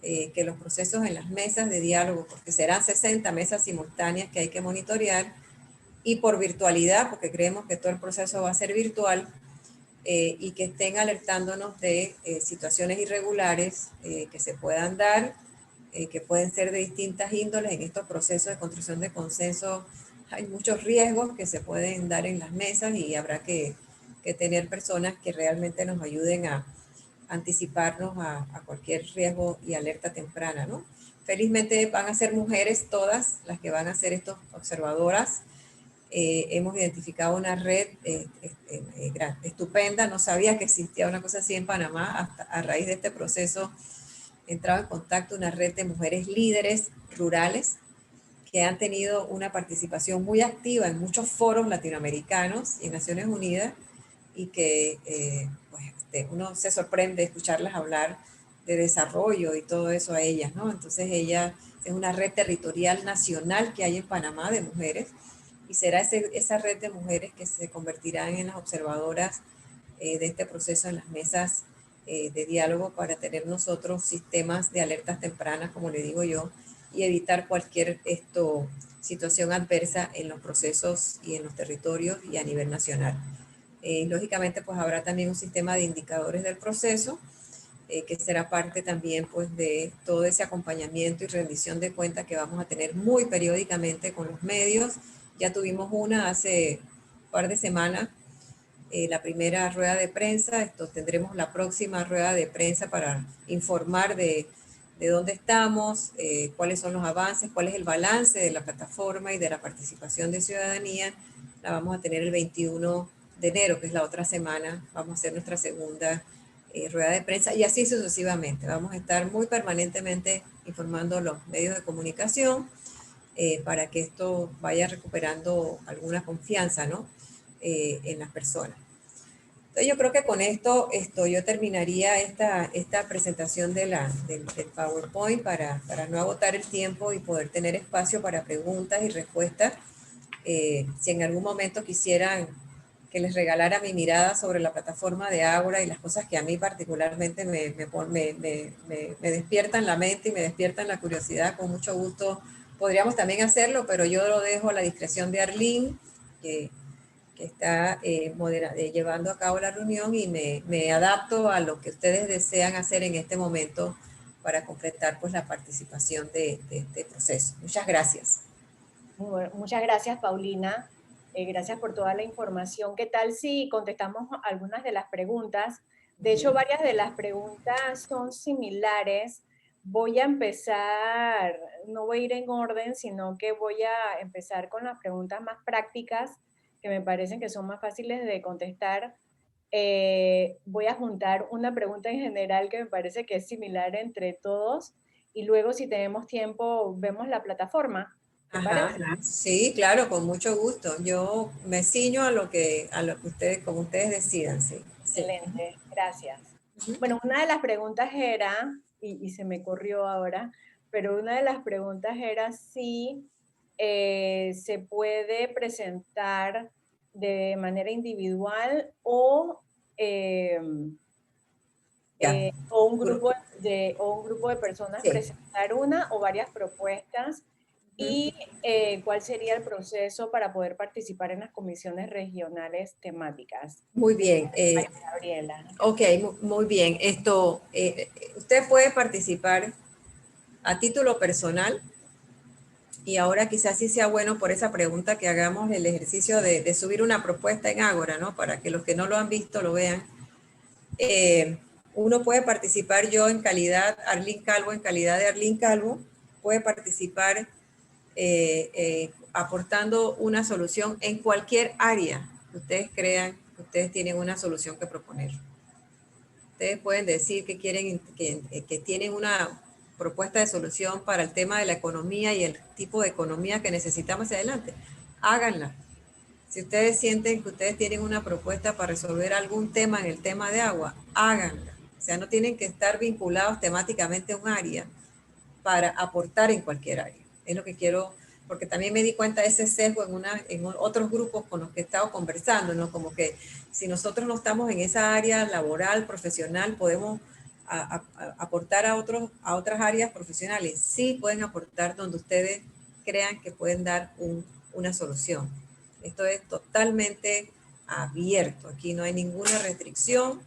que los procesos en las mesas de diálogo, porque serán 60 mesas simultáneas que hay que monitorear, y por virtualidad, porque creemos que todo el proceso va a ser virtual, y que estén alertándonos de situaciones irregulares que se puedan dar, que pueden ser de distintas índoles. En estos procesos de construcción de consenso hay muchos riesgos que se pueden dar en las mesas y habrá que tener personas que realmente nos ayuden a anticiparnos a cualquier riesgo y alerta temprana, ¿no? Felizmente van a ser mujeres todas las que van a ser estas observadoras. Hemos identificado una red estupenda, no sabía que existía una cosa así en Panamá, hasta a raíz de este proceso he entrado en contacto una red de mujeres líderes rurales que han tenido una participación muy activa en muchos foros latinoamericanos y en Naciones Unidas, y que pues, uno se sorprende de escucharlas hablar de desarrollo y todo eso a ellas, ¿no? Entonces ella es una red territorial nacional que hay en Panamá de mujeres, y será esa red de mujeres que se convertirán en las observadoras de este proceso en las mesas de diálogo, para tener nosotros sistemas de alertas tempranas, como le digo yo, y evitar cualquier situación adversa en los procesos y en los territorios y a nivel nacional. Lógicamente, pues habrá también un sistema de indicadores del proceso, que será parte también pues de todo ese acompañamiento y rendición de cuentas que vamos a tener muy periódicamente con los medios. Ya tuvimos una hace un par de semanas, la primera rueda de prensa. Tendremos la próxima rueda de prensa para informar de dónde estamos, cuáles son los avances, cuál es el balance de la plataforma y de la participación de ciudadanía. La vamos a tener el 21 de enero, que es la otra semana. Vamos a hacer nuestra segunda rueda de prensa, y así sucesivamente. Vamos a estar muy permanentemente informando los medios de comunicación para que esto vaya recuperando alguna confianza, ¿no? En las personas. Entonces yo creo que con esto yo terminaría esta presentación del PowerPoint para no agotar el tiempo y poder tener espacio para preguntas y respuestas. Si en algún momento quisieran que les regalara mi mirada sobre la plataforma de Ágora y las cosas que a mí particularmente me despiertan la mente y me despiertan la curiosidad, con mucho gusto podríamos también hacerlo, pero yo lo dejo a la discreción de Arlene, que está llevando a cabo la reunión, y me adapto a lo que ustedes desean hacer en este momento para completar pues la participación de este proceso. Muchas gracias. Bueno, muchas gracias, Paulina. Gracias por toda la información. ¿Qué tal si contestamos algunas de las preguntas? De hecho, varias de las preguntas son similares. Voy a empezar, no voy a ir en orden, sino que voy a empezar con las preguntas más prácticas, que me parecen que son más fáciles de contestar. Voy a juntar una pregunta en general que me parece que es similar entre todos, y luego, si tenemos tiempo, vemos la plataforma. ¿Te Ajá, parece? sí, claro, con mucho gusto. Yo me ciño a lo que ustedes, como ustedes decidan, sí. Sí. Excelente, gracias. Bueno, una de las preguntas era, y se me corrió ahora, pero una de las preguntas era si se puede presentar de manera individual eh, Ya. o un grupo de personas Sí. presentar una o varias propuestas, y cuál sería el proceso para poder participar en las comisiones regionales temáticas. Muy bien. María Gabriela. Ok, muy bien. Usted puede participar a título personal, y ahora quizás sí sea bueno, por esa pregunta, que hagamos el ejercicio de subir una propuesta en Ágora, ¿no? Para que los que no lo han visto lo vean. Uno puede participar, yo en calidad, Arlene Calvo, en calidad de Arlene Calvo, puede participar aportando una solución en cualquier área que ustedes crean que ustedes tienen una solución que proponer. Ustedes pueden decir que quieren, que tienen una propuesta de solución para el tema de la economía y el tipo de economía que necesitamos hacia adelante. Háganla. Si ustedes sienten que ustedes tienen una propuesta para resolver algún tema en el tema de agua, háganla. O sea, no tienen que estar vinculados temáticamente a un área para aportar en cualquier área. Es lo que quiero porque también me di cuenta de ese sesgo en otros grupos con los que he estado conversando, ¿no? Como que si nosotros no estamos en esa área laboral, profesional, podemos aportar a otras áreas profesionales. Sí pueden aportar donde ustedes crean que pueden dar una solución. Esto es totalmente abierto. Aquí no hay ninguna restricción.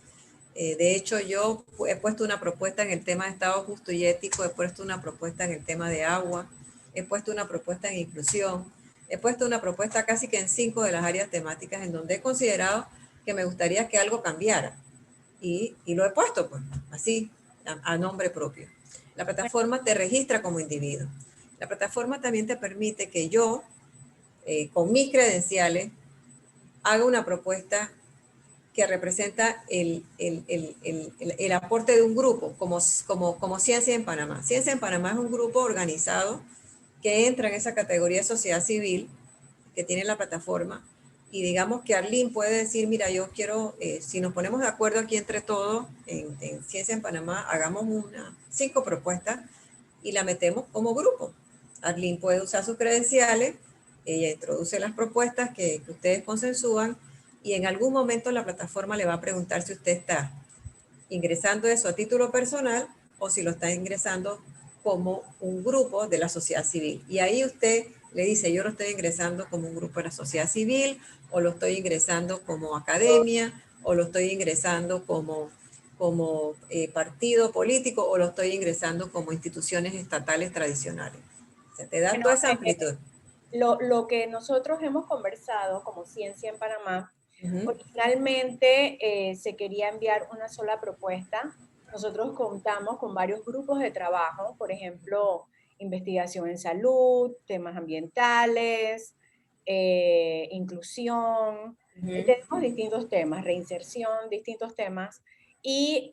De hecho, yo he puesto una propuesta en el tema de Estado justo y ético, he puesto una propuesta en el tema de agua, he puesto una propuesta en inclusión, he puesto una propuesta casi que en 5 de las áreas temáticas en donde he considerado que me gustaría que algo cambiara. Y lo he puesto, pues, así, a nombre propio. La plataforma te registra como individuo. La plataforma también te permite que yo, con mis credenciales, haga una propuesta que representa el aporte de un grupo, como Ciencia en Panamá. Ciencia en Panamá es un grupo organizado que entra en esa categoría de sociedad civil que tiene la plataforma, y digamos que Arlene puede decir, mira, yo quiero, si nos ponemos de acuerdo aquí entre todos en Ciencia en Panamá, hagamos 5 propuestas y la metemos como grupo. Arlene puede usar sus credenciales, ella introduce las propuestas que ustedes consensúan, y en algún momento la plataforma le va a preguntar si usted está ingresando eso a título personal o si lo está ingresando como un grupo de la sociedad civil. Y ahí usted le dice, yo lo estoy ingresando como un grupo de la sociedad civil, o lo estoy ingresando como academia, o lo estoy ingresando como partido político, o lo estoy ingresando como instituciones estatales tradicionales. O sea, te da Bueno, toda esa amplitud. lo que nosotros hemos conversado como Ciencia en Panamá, Uh-huh. originalmente se quería enviar una sola propuesta. Nosotros contamos con varios grupos de trabajo, por ejemplo, investigación en salud, temas ambientales, inclusión. Uh-huh. Tenemos distintos temas, reinserción, distintos temas. Y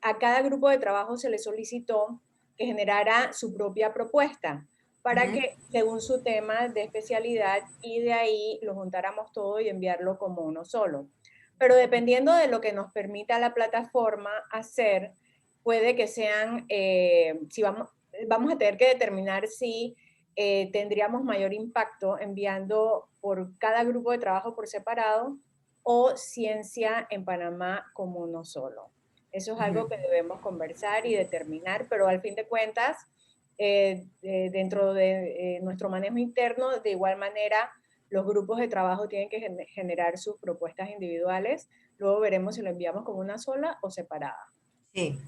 a cada grupo de trabajo se le solicitó que generara su propia propuesta para Uh-huh. que, según su tema de especialidad, y de ahí lo juntáramos todo y enviarlo como uno solo. Pero dependiendo de lo que nos permita la plataforma hacer, puede que sean, si vamos a tener que determinar si tendríamos mayor impacto enviando por cada grupo de trabajo por separado o Ciencia en Panamá como uno solo. Eso es algo Uh-huh. que debemos conversar y determinar, pero al fin de cuentas, dentro de nuestro manejo interno, de igual manera, los grupos de trabajo tienen que generar sus propuestas individuales. Luego veremos si lo enviamos como una sola o separada. Sí.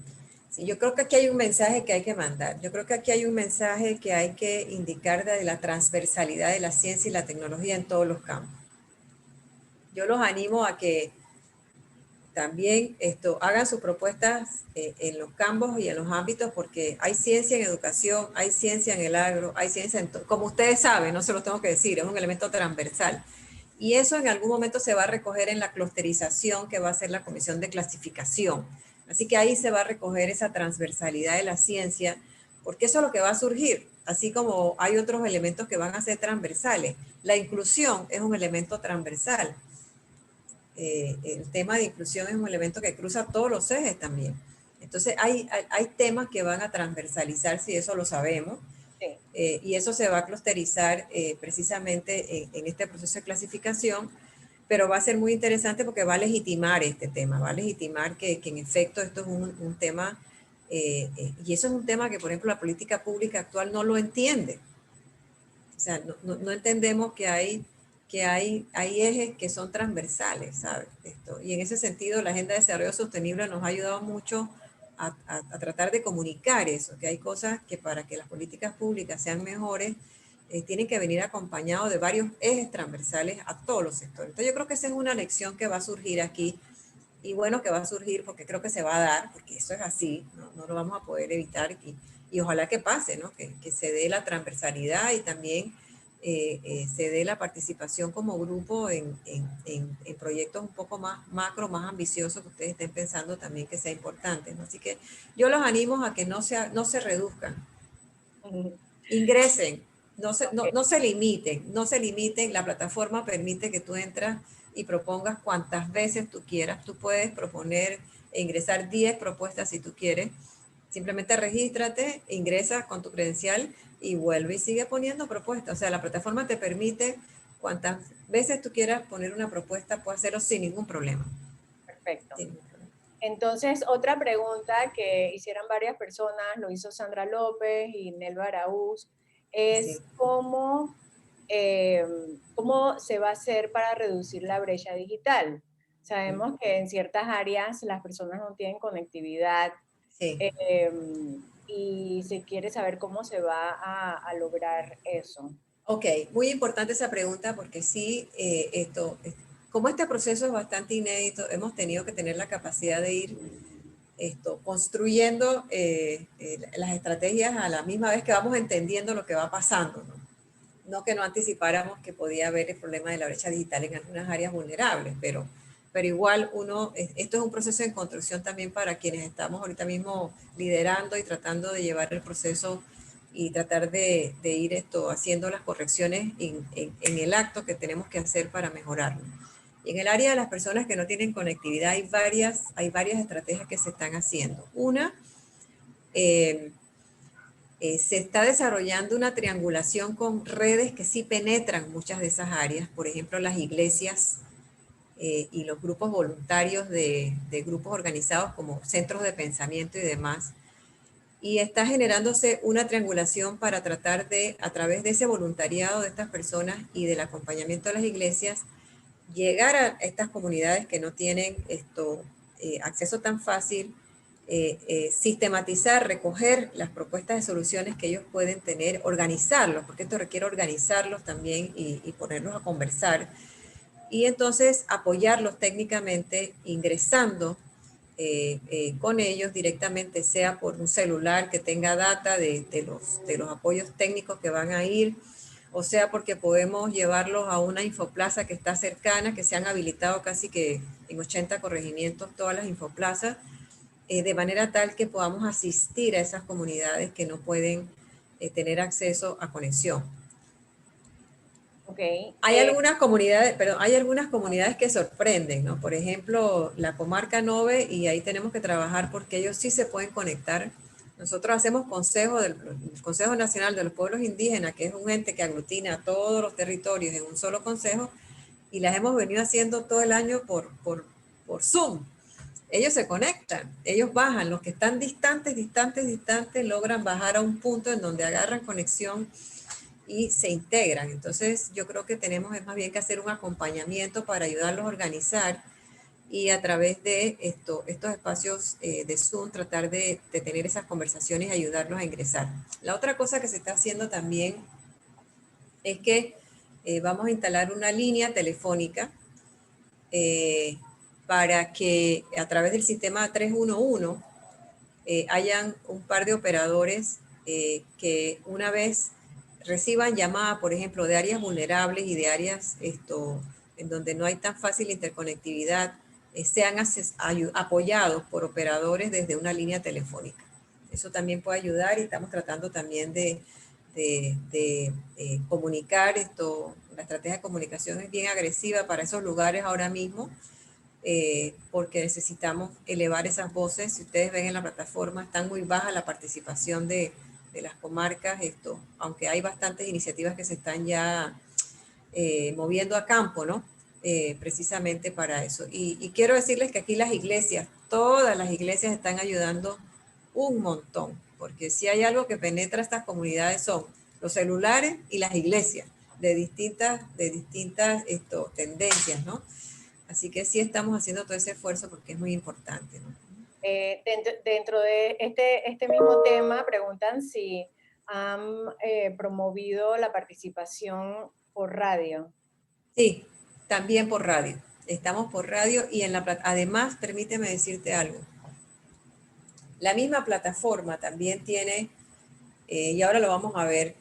Sí, yo creo que aquí hay un mensaje que hay que mandar. Yo creo que aquí hay un mensaje que hay que indicar de la transversalidad de la ciencia y la tecnología en todos los campos. Yo los animo a que también hagan sus propuestas en los campos y en los ámbitos, porque hay ciencia en educación, hay ciencia en el agro, hay ciencia como ustedes saben, no se los tengo que decir, es un elemento transversal. Y eso en algún momento se va a recoger en la clusterización que va a hacer la comisión de clasificación. Así que ahí se va a recoger esa transversalidad de la ciencia, porque eso es lo que va a surgir, así como hay otros elementos que van a ser transversales. La inclusión es un elemento transversal. El tema de inclusión es un elemento que cruza todos los ejes también. Entonces hay temas que van a transversalizarse y eso lo sabemos. Sí. Y eso se va a clusterizar precisamente en este proceso de clasificación, pero va a ser muy interesante porque va a legitimar este tema, va a legitimar que en efecto esto es un tema, y eso es un tema que, por ejemplo, la política pública actual no lo entiende. O sea, no entendemos que hay ejes que son transversales, ¿sabes? Y en ese sentido, la Agenda de Desarrollo Sostenible nos ha ayudado mucho a tratar de comunicar eso, que hay cosas que para que las políticas públicas sean mejores, tienen que venir acompañados de varios ejes transversales a todos los sectores. Entonces yo creo que esa es una lección que va a surgir aquí, y bueno, que va a surgir porque creo que se va a dar, porque eso es así, no lo vamos a poder evitar, y ojalá que pase, ¿no? Que se dé la transversalidad y también se dé la participación como grupo en proyectos un poco más macro, más ambiciosos que ustedes estén pensando también que sea importante, ¿no? Así que yo los animo a que no se reduzcan, ingresen, no se limiten, la plataforma permite que tú entras y propongas cuantas veces tú quieras, tú puedes proponer e ingresar 10 propuestas si tú quieres, Simplemente regístrate, ingresas con tu credencial y vuelve y sigue poniendo propuestas. O sea, la plataforma te permite cuantas veces tú quieras poner una propuesta, puedes hacerlo sin ningún problema. Perfecto. Sin ningún problema. Entonces, otra pregunta que hicieron varias personas, lo hizo Sandra López y Nelva Araúz, Sí. es cómo se va a hacer para reducir la brecha digital. Sabemos que en ciertas áreas las personas no tienen conectividad, Sí. eh, y se quiere saber cómo se va a lograr eso. Ok, muy importante esa pregunta porque sí, como este proceso es bastante inédito, hemos tenido que tener la capacidad de ir construyendo las estrategias a la misma vez que vamos entendiendo lo que va pasando, ¿no? No que no anticipáramos que podía haber el problema de la brecha digital en algunas áreas vulnerables, pero igual esto es un proceso de construcción también para quienes estamos ahorita mismo liderando y tratando de llevar el proceso y tratar de ir haciendo las correcciones en el acto que tenemos que hacer para mejorarlo. Y en el área de las personas que no tienen conectividad hay varias estrategias que se están haciendo. Una, se está desarrollando una triangulación con redes que sí penetran muchas de esas áreas, por ejemplo, las iglesias y los grupos voluntarios de grupos organizados como centros de pensamiento y demás. Y está generándose una triangulación para tratar de, a través de ese voluntariado de estas personas y del acompañamiento de las iglesias, llegar a estas comunidades que no tienen acceso tan fácil, sistematizar, recoger las propuestas de soluciones que ellos pueden tener, organizarlos, porque esto requiere organizarlos también y ponerlos a conversar, y entonces apoyarlos técnicamente ingresando con ellos directamente, sea por un celular que tenga data de los apoyos técnicos que van a ir, o sea porque podemos llevarlos a una infoplaza que está cercana, que se han habilitado casi que en 80 corregimientos todas las infoplazas, de manera tal que podamos asistir a esas comunidades que no pueden tener acceso a conexión. Okay. Hay algunas comunidades que sorprenden, ¿no? Por ejemplo, la comarca Nove, y ahí tenemos que trabajar porque ellos sí se pueden conectar. Nosotros hacemos el Consejo Nacional de los Pueblos Indígenas, que es un ente que aglutina a todos los territorios en un solo consejo, y las hemos venido haciendo todo el año por Zoom. Ellos se conectan, ellos bajan, los que están distantes, logran bajar a un punto en donde agarran conexión y se integran. Entonces yo creo que tenemos es más bien que hacer un acompañamiento para ayudarlos a organizar y a través de estos espacios de Zoom tratar de tener esas conversaciones y ayudarlos a ingresar. La otra cosa que se está haciendo también es que vamos a instalar una línea telefónica para que a través del sistema 311 hayan un par de operadores que una vez reciban llamadas, por ejemplo, de áreas vulnerables y de áreas en donde no hay tan fácil interconectividad, sean apoyados por operadores desde una línea telefónica. Eso también puede ayudar y estamos tratando también de comunicar esto. La estrategia de comunicación es bien agresiva para esos lugares ahora mismo, porque necesitamos elevar esas voces. Si ustedes ven en la plataforma, está muy baja la participación de las comarcas, aunque hay bastantes iniciativas que se están ya moviendo a campo, ¿no? Precisamente para eso. Y quiero decirles que aquí las iglesias, todas las iglesias están ayudando un montón, porque si hay algo que penetra estas comunidades son los celulares y las iglesias de distintas tendencias, ¿no? Así que sí estamos haciendo todo ese esfuerzo porque es muy importante, ¿no? Dentro de este mismo tema, preguntan si han promovido la participación por radio. Sí, también por radio. Estamos por radio y además, permíteme decirte algo. La misma plataforma también tiene, y ahora lo vamos a ver,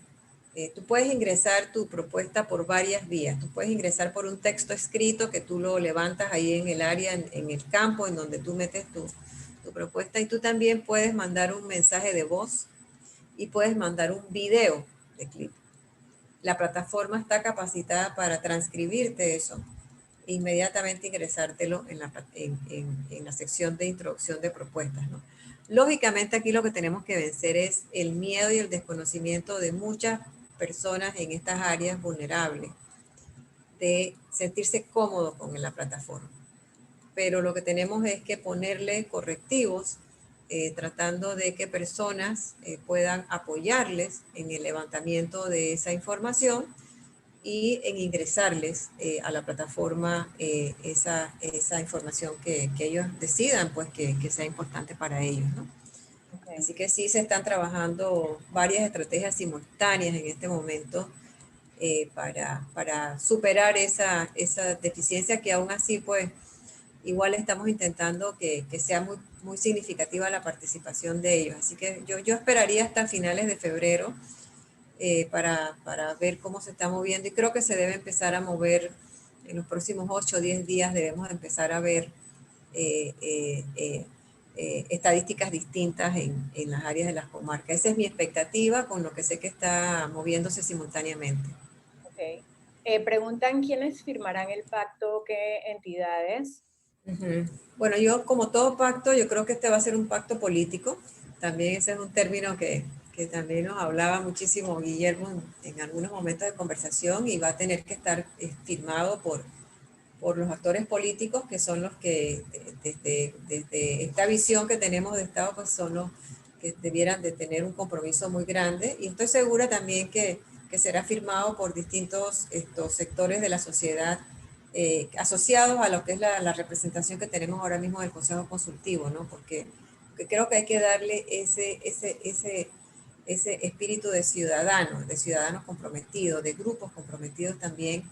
tú puedes ingresar tu propuesta por varias vías. Tú puedes ingresar por un texto escrito que tú lo levantas ahí en el área, en el campo en donde tú metes tu propuesta, y tú también puedes mandar un mensaje de voz y puedes mandar un video de clip. La plataforma está capacitada para transcribirte eso e inmediatamente ingresártelo en la sección de introducción de propuestas, ¿no? Lógicamente aquí lo que tenemos que vencer es el miedo y el desconocimiento de muchas personas en estas áreas vulnerables, de sentirse cómodos con la plataforma. Pero lo que tenemos es que ponerle correctivos, tratando de que personas puedan apoyarles en el levantamiento de esa información y en ingresarles a la plataforma esa información que ellos decidan pues que sea importante para ellos, ¿no? Okay. Así que sí se están trabajando varias estrategias simultáneas en este momento para superar esa deficiencia que aún así pues igual estamos intentando que sea muy significativa la participación de ellos. Así que yo esperaría hasta finales de febrero para ver cómo se está moviendo y creo que se debe empezar a mover en los próximos 8 o 10 días, debemos empezar a ver eh, eh, eh, estadísticas distintas en las áreas de las comarcas. Esa es mi expectativa con lo que sé que está moviéndose simultáneamente. Okay. Preguntan quiénes firmarán el pacto, qué entidades. Uh-huh. Bueno, yo como todo pacto, yo creo que este va a ser un pacto político. También ese es un término que también nos hablaba muchísimo Guillermo en algunos momentos de conversación y va a tener que estar firmado por los actores políticos que son los que desde esta visión que tenemos de Estado pues son los que debieran de tener un compromiso muy grande y estoy segura también que será firmado por distintos estos sectores de la sociedad asociados a lo que es la representación que tenemos ahora mismo del Consejo Consultivo, ¿no? Porque creo que hay que darle ese espíritu de ciudadanos comprometidos, de grupos comprometidos también,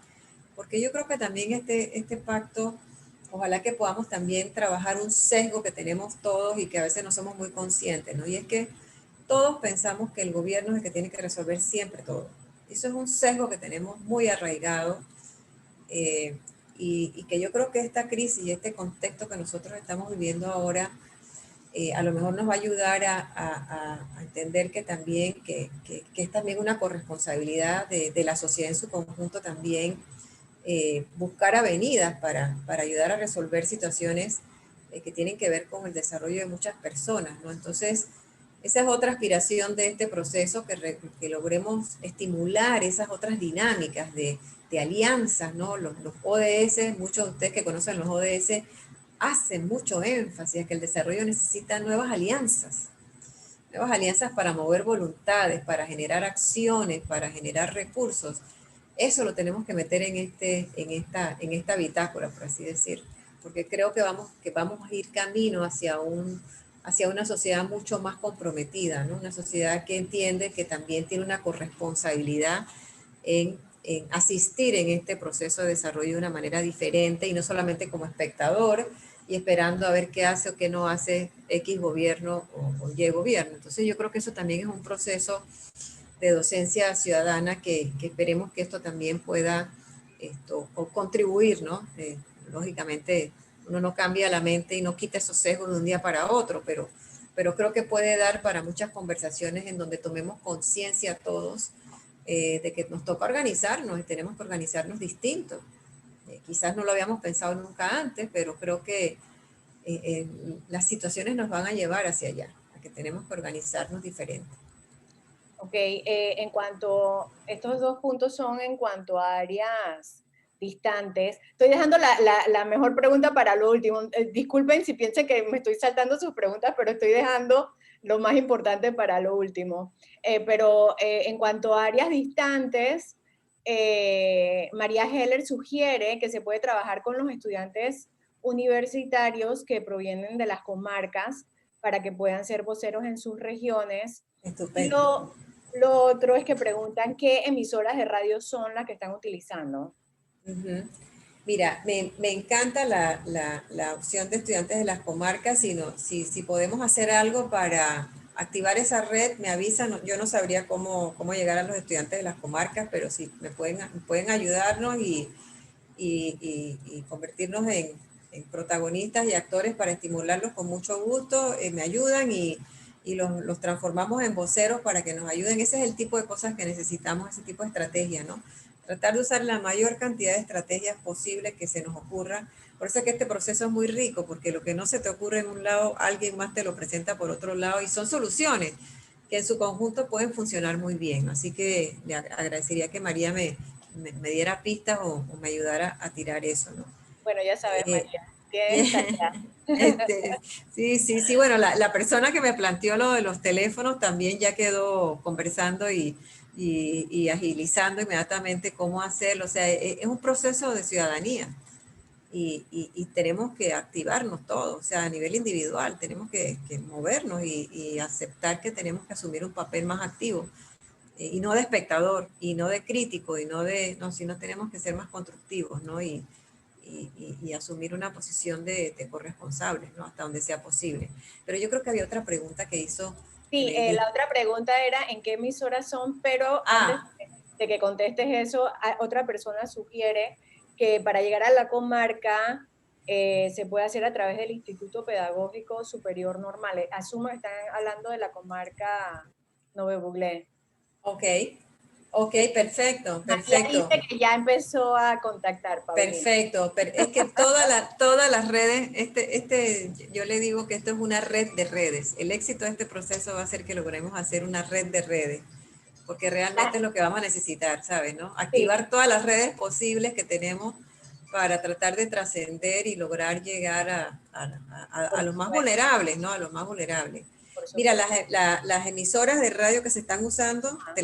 porque yo creo que también este pacto, ojalá que podamos también trabajar un sesgo que tenemos todos y que a veces no somos muy conscientes, ¿no? Y es que todos pensamos que el gobierno es el que tiene que resolver siempre todo. Eso es un sesgo que tenemos muy arraigado eh, y que yo creo que esta crisis y este contexto que nosotros estamos viviendo ahora a lo mejor nos va a ayudar a entender que también que es también una corresponsabilidad de la sociedad en su conjunto también buscar avenidas para ayudar a resolver situaciones que tienen que ver con el desarrollo de muchas personas, ¿no? Entonces, esa es otra aspiración de este proceso, que logremos estimular esas otras dinámicas de alianzas, ¿no? Los ODS, muchos de ustedes que conocen los ODS, hacen mucho énfasis a que el desarrollo necesita nuevas alianzas para mover voluntades, para generar acciones, para generar recursos. Eso lo tenemos que meter en esta bitácora, por así decir, porque creo que vamos a ir camino hacia una sociedad mucho más comprometida, ¿no? Una sociedad que entiende que también tiene una corresponsabilidad en asistir en este proceso de desarrollo de una manera diferente y no solamente como espectador y esperando a ver qué hace o qué no hace X gobierno o Y gobierno. Entonces yo creo que eso también es un proceso de docencia ciudadana que esperemos que esto también pueda o contribuir, ¿no? Lógicamente uno no cambia la mente y no quita esos sesgos de un día para otro, pero creo que puede dar para muchas conversaciones en donde tomemos conciencia todos de que nos toca organizarnos y tenemos que organizarnos distintos. Quizás no lo habíamos pensado nunca antes, pero creo que las situaciones nos van a llevar hacia allá, a que tenemos que organizarnos diferente. Ok, en cuanto, estos dos puntos son en cuanto a áreas distantes. Estoy dejando la mejor pregunta para lo último. Disculpen si piensan que me estoy saltando sus preguntas, pero estoy dejando lo más importante para lo último. Pero en cuanto a áreas distantes, María Heller sugiere que se puede trabajar con los estudiantes universitarios que provienen de las comarcas para que puedan ser voceros en sus regiones. Y Estupendo. lo otro es que preguntan qué emisoras de radio son las que están utilizando. Uh-huh. Mira, me encanta la opción de estudiantes de las comarcas, si podemos hacer algo para activar esa red, me avisan, yo no sabría cómo llegar a los estudiantes de las comarcas, pero si pueden ayudarnos y convertirnos en protagonistas y actores para estimularlos con mucho gusto, me ayudan y los transformamos en voceros para que nos ayuden. Ese es el tipo de cosas que necesitamos, ese tipo de estrategia, ¿no? tratar de usar la mayor cantidad de estrategias posibles que se nos ocurra. Por eso es que este proceso es muy rico, porque lo que no se te ocurre en un lado, alguien más te lo presenta por otro lado, y son soluciones que en su conjunto pueden funcionar muy bien. Así que le agradecería que María me diera pistas o me ayudara a tirar eso, ¿no? Bueno, ya sabes, Eh, María, tienes tarea. este, sí, bueno, la persona que me planteó lo de los teléfonos también ya quedó conversando y agilizando inmediatamente cómo hacerlo. O sea, es un proceso de ciudadanía y tenemos que activarnos todos, o sea, a nivel individual, tenemos que movernos y aceptar que tenemos que asumir un papel más activo. Y no de espectador, y no de crítico, no, sino tenemos que ser más constructivos, ¿no? Y asumir una posición de corresponsables, ¿no? Hasta donde sea posible. Pero yo creo que había otra pregunta que hizo, que Sí, me dijiste. la otra pregunta era en qué emisoras son, pero antes Ah, de que contestes eso, otra persona sugiere que para llegar a la comarca se puede hacer a través del Instituto Pedagógico Superior Normal. Asumo que están hablando de la comarca Nove Buglé. ok, ok, perfecto, María perfecto. dice que ya empezó a contactar, Paulina. Perfecto, es que todas las redes, yo le digo que esto es una red de redes. El éxito de este proceso va a ser que logremos hacer una red de redes, porque realmente es lo que vamos a necesitar, ¿sabes? ¿No? Sí, Activar todas las redes posibles que tenemos para tratar de trascender y lograr llegar a por los más supuesto, vulnerables, ¿no? A los más vulnerables. por Mira, supuesto. las emisoras de radio que se están usando, Ajá,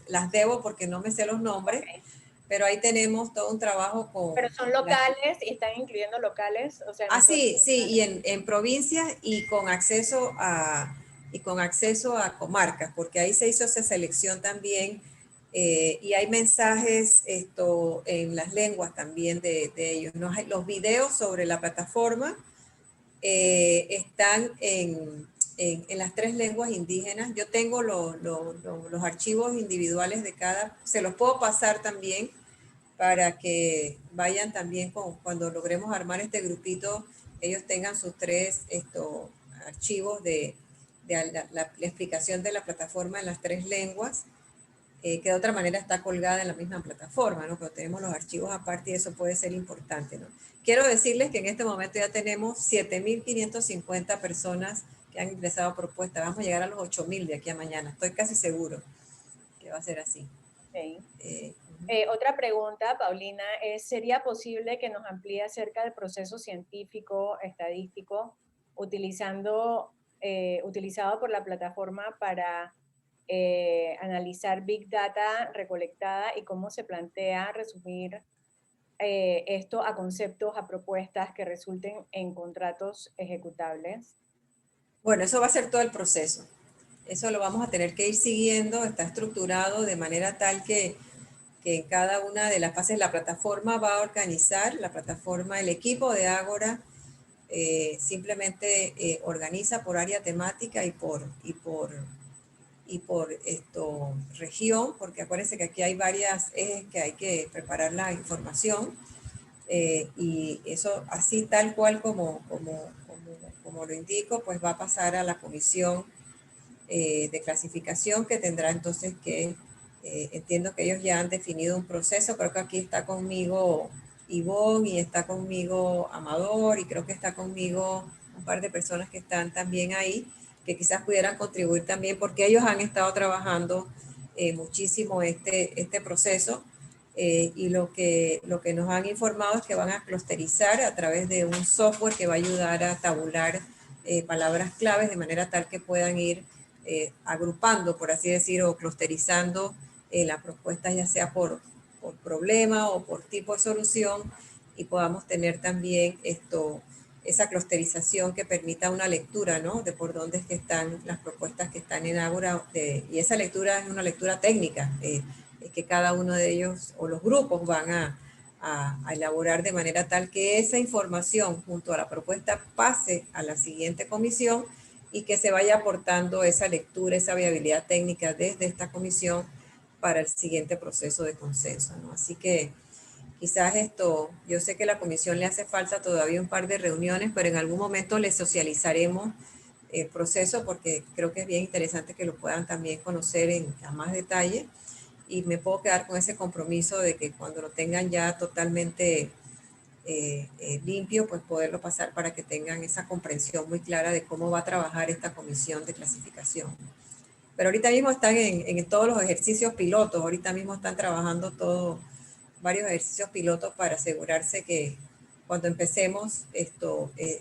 las debo porque no me sé los nombres, ok. pero ahí tenemos todo un trabajo Pero con son las... locales y están incluyendo locales, o sea, Ah, emisoras sí, y locales. en provincias y con acceso a comarcas, porque ahí se hizo esa selección también y hay mensajes en las lenguas también de ellos. ¿No? Los videos sobre la plataforma están en las tres lenguas indígenas. Yo tengo los archivos individuales de cada, se los puedo pasar también para que vayan también cuando logremos armar este grupito, ellos tengan sus tres archivos de la explicación de la plataforma en las tres lenguas, que de otra manera está colgada en la misma plataforma, ¿no? Pero tenemos los archivos aparte y eso puede ser importante, ¿no? Quiero decirles que en este momento ya tenemos 7.550 personas que han ingresado propuestas. Vamos a llegar a los 8.000 de aquí a mañana. Estoy casi seguro que va a ser así. Sí. Eh, Otra pregunta, Paulina, ¿sería posible que nos amplíe acerca del proceso científico, estadístico, utilizado por la plataforma para analizar Big Data recolectada y cómo se plantea resumir esto a conceptos, a propuestas que resulten en contratos ejecutables? Bueno, eso va a ser todo el proceso. Eso lo vamos a tener que ir siguiendo, está estructurado de manera tal que cada una de las fases la plataforma va a organizar, la plataforma, el equipo de Ágora simplemente organiza por área temática y por región, porque acuérdense que aquí hay varias ejes que hay que preparar la información y eso así tal cual como lo indico, pues va a pasar a la comisión de clasificación que tendrá entonces entiendo que ellos ya han definido un proceso, creo que aquí está conmigo Ivonne y está conmigo Amador y creo que está conmigo un par de personas que están también ahí, que quizás pudieran contribuir también porque ellos han estado trabajando muchísimo este proceso y lo que nos han informado es que van a clusterizar a través de un software que va a ayudar a tabular palabras claves de manera tal que puedan ir agrupando, por así decir, o clusterizando las propuestas, ya sea por problema o por tipo de solución, y podamos tener también esa clusterización que permita una lectura, ¿no? De por dónde es que están las propuestas que están en Ágora, y esa lectura es una lectura técnica, que cada uno de ellos o los grupos van a elaborar de manera tal que esa información junto a la propuesta pase a la siguiente comisión y que se vaya aportando esa lectura, esa viabilidad técnica desde esta comisión para el siguiente proceso de consenso, ¿no? Así que quizás yo sé que a la comisión le hace falta todavía un par de reuniones, pero en algún momento les socializaremos el proceso porque creo que es bien interesante que lo puedan también conocer a más detalle y me puedo quedar con ese compromiso de que cuando lo tengan ya totalmente limpio, pues poderlo pasar para que tengan esa comprensión muy clara de cómo va a trabajar esta comisión de clasificación. Pero ahorita mismo están en todos los ejercicios pilotos, ahorita mismo están trabajando varios ejercicios pilotos para asegurarse que cuando empecemos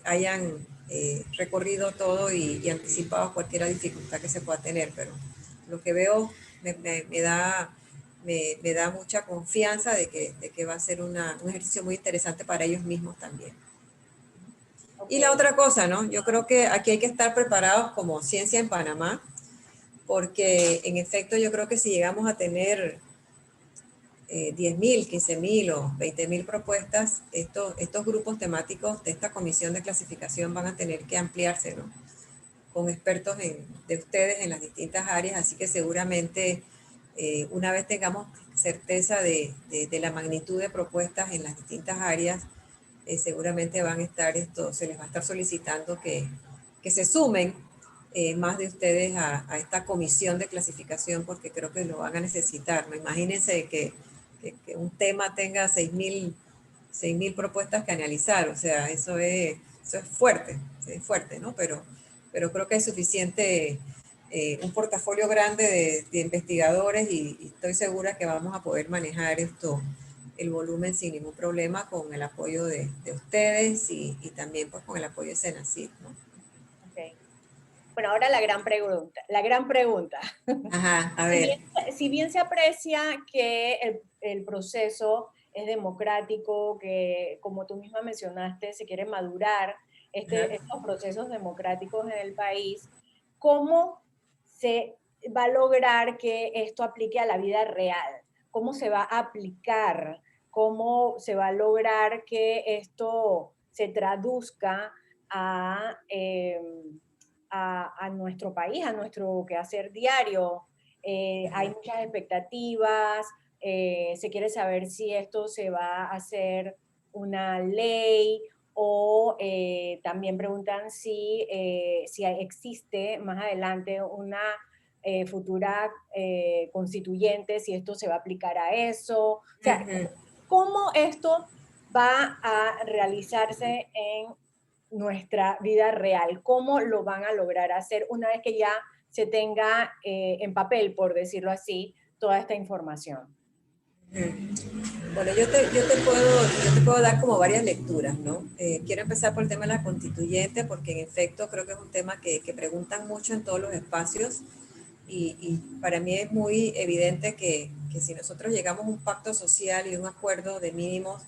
hayan recorrido todo y anticipado cualquier dificultad que se pueda tener. Pero lo que veo me da mucha confianza de que va a ser un ejercicio muy interesante para ellos mismos también. Okay. Y la otra cosa, ¿no? Yo creo que aquí hay que estar preparados como ciencia en Panamá, porque en efecto yo creo que si llegamos a tener 10.000, 15.000 o 20.000 propuestas, estos grupos temáticos de esta comisión de clasificación van a tener que ampliarse, ¿no? Con expertos de ustedes en las distintas áreas, así que seguramente una vez tengamos certeza de la magnitud de propuestas en las distintas áreas, seguramente van a estar se les va a estar solicitando que se sumen más de ustedes a esta comisión de clasificación, porque creo que lo van a necesitar, ¿no? Imagínense que un tema tenga 6.000 propuestas que analizar, o sea, eso es fuerte, ¿no? Pero creo que es suficiente un portafolio grande de investigadores y estoy segura que vamos a poder manejar el volumen sin ningún problema con el apoyo de ustedes y también pues con el apoyo de Senacid, ¿no? Okay. Bueno, ahora la gran pregunta. Ajá, a ver. Si bien se aprecia que el proceso es democrático, que como tú misma mencionaste, se quiere madurar estos procesos democráticos en el país, ¿cómo se va a lograr que esto aplique a la vida real? ¿Cómo se va a aplicar? ¿Cómo se va a lograr que esto se traduzca a nuestro país, a nuestro quehacer diario? Hay muchas expectativas, se quiere saber si esto se va a hacer una ley o también preguntan si existe más adelante una futura constituyente, si esto se va a aplicar a eso. O sea, ¿cómo esto va a realizarse en nuestra vida real? ¿Cómo lo van a lograr hacer una vez que ya se tenga en papel, por decirlo así, toda esta información? Bueno, yo te puedo dar como varias lecturas, ¿no? Quiero empezar por el tema de la constituyente, porque en efecto creo que es un tema que preguntan mucho en todos los espacios y para mí es muy evidente que si nosotros llegamos a un pacto social y un acuerdo de mínimos,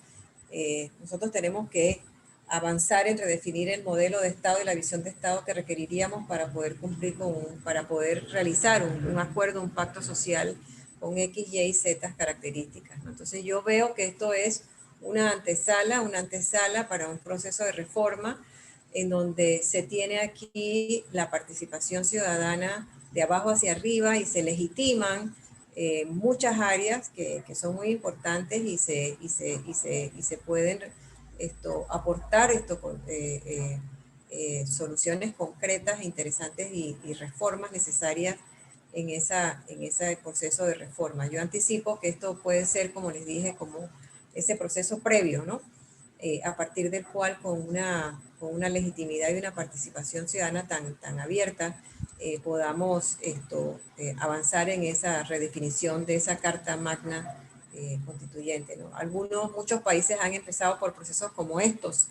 nosotros tenemos que avanzar en redefinir el modelo de Estado y la visión de Estado que requeriríamos para poder cumplir para poder realizar un acuerdo, un pacto social con X, Y, Z características, ¿no? Entonces yo veo que esto es una antesala para un proceso de reforma en donde se tiene aquí la participación ciudadana de abajo hacia arriba y se legitiman muchas áreas que son muy importantes y se pueden aportar soluciones concretas, interesantes y reformas necesarias en ese proceso de reforma. Yo anticipo que esto puede ser, como les dije, como ese proceso previo, ¿no? A partir del cual con una legitimidad y una participación ciudadana tan abierta, podamos avanzar en esa redefinición de esa Carta Magna constituyente, ¿no? Muchos países han empezado por procesos como estos,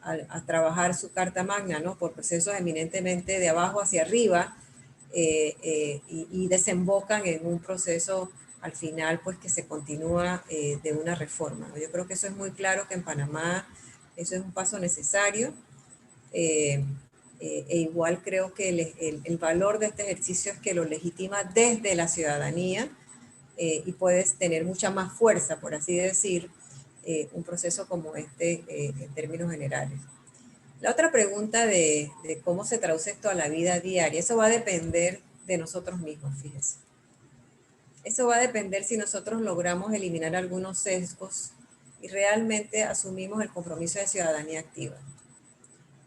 a trabajar su Carta Magna, ¿no? Por procesos eminentemente de abajo hacia arriba, y desembocan en un proceso al final pues que se continúa de una reforma, ¿no? Yo creo que eso es muy claro que en Panamá eso es un paso necesario, e igual creo que el valor de este ejercicio es que lo legitima desde la ciudadanía, y puedes tener mucha más fuerza, por así decir, un proceso como este en términos generales. La otra pregunta de cómo se traduce esto a la vida diaria, eso va a depender de nosotros mismos, fíjense. Eso va a depender si nosotros logramos eliminar algunos sesgos y realmente asumimos el compromiso de ciudadanía activa.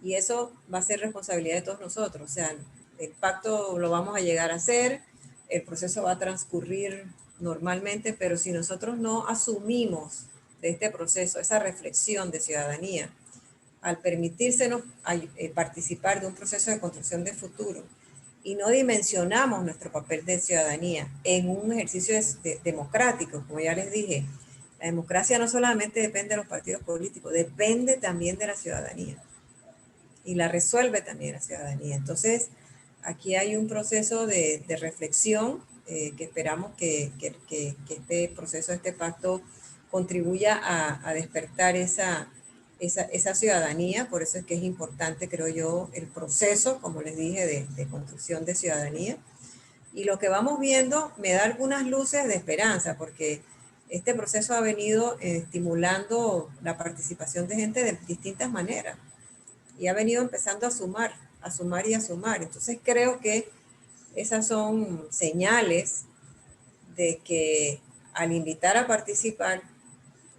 Y eso va a ser responsabilidad de todos nosotros. O sea, el pacto lo vamos a llegar a hacer, el proceso va a transcurrir normalmente, pero si nosotros no asumimos de este proceso esa reflexión de ciudadanía, al permitírsenos participar de un proceso de construcción de futuro y no dimensionamos nuestro papel de ciudadanía en un ejercicio democrático, como ya les dije, la democracia no solamente depende de los partidos políticos, depende también de la ciudadanía y la resuelve también la ciudadanía. Entonces, aquí hay un proceso de reflexión que esperamos que este proceso, este pacto, contribuya a despertar esa ciudadanía. Por eso es que es importante, creo yo, el proceso, como les dije, de construcción de ciudadanía. Y lo que vamos viendo me da algunas luces de esperanza, porque este proceso ha venido estimulando la participación de gente de distintas maneras y ha venido empezando a sumar y a sumar. Entonces creo que esas son señales de que al invitar a participar,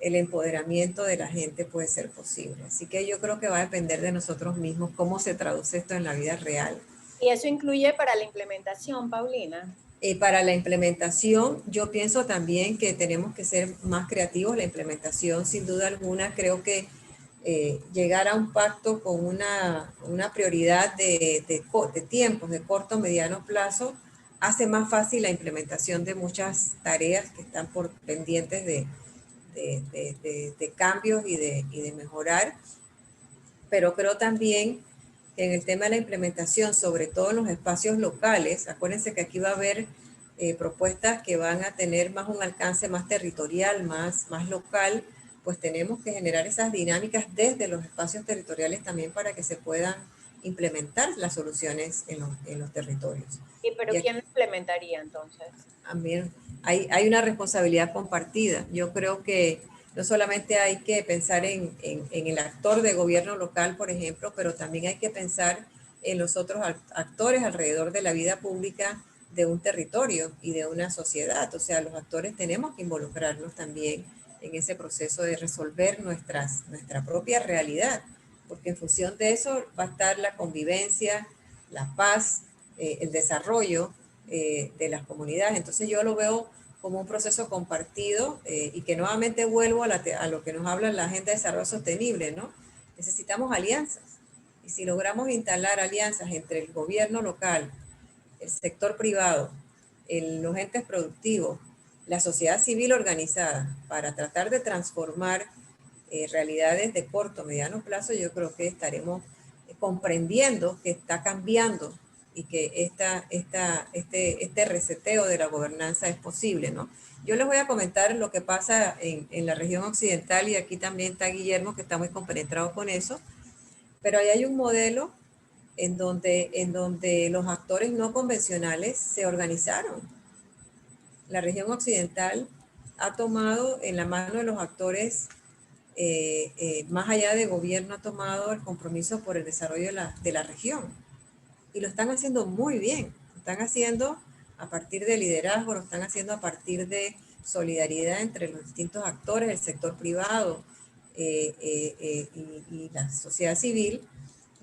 el empoderamiento de la gente puede ser posible. Así que yo creo que va a depender de nosotros mismos cómo se traduce esto en la vida real. ¿Y eso incluye para la implementación, Paulina? Para la implementación, yo pienso también que tenemos que ser más creativos. La implementación, sin duda alguna, creo que llegar a un pacto con una prioridad de tiempos, de corto o mediano plazo, hace más fácil la implementación de muchas tareas que están por pendientes de cambios y de mejorar. Pero creo también que en el tema de la implementación, sobre todo en los espacios locales, acuérdense que aquí va a haber propuestas que van a tener más un alcance más territorial, más local, pues tenemos que generar esas dinámicas desde los espacios territoriales también para que se puedan implementar las soluciones en los territorios. ¿Y pero quién lo implementaría entonces? También hay una responsabilidad compartida. Yo creo que no solamente hay que pensar en el actor de gobierno local, por ejemplo, pero también hay que pensar en los otros actores alrededor de la vida pública de un territorio y de una sociedad. O sea, los actores tenemos que involucrarnos también en ese proceso de resolver nuestra propia realidad, porque en función de eso va a estar la convivencia, la paz, el desarrollo de las comunidades. Entonces yo lo veo como un proceso compartido y que nuevamente vuelvo a lo que nos habla la Agenda de Desarrollo Sostenible, ¿no? Necesitamos alianzas. Y si logramos instalar alianzas entre el gobierno local, el sector privado, los entes productivos, la sociedad civil organizada, para tratar de transformar realidades de corto, mediano plazo, yo creo que estaremos comprendiendo que está cambiando y que este reseteo de la gobernanza es posible, ¿no? Yo les voy a comentar lo que pasa en la región occidental y aquí también está Guillermo, que está muy compenetrado con eso, pero ahí hay un modelo en donde los actores no convencionales se organizaron. La región occidental ha tomado en la mano de los actores, más allá de gobierno, ha tomado el compromiso por el desarrollo de la región. Y lo están haciendo muy bien. Lo están haciendo a partir de liderazgo, lo están haciendo a partir de solidaridad entre los distintos actores, el sector privado y la sociedad civil.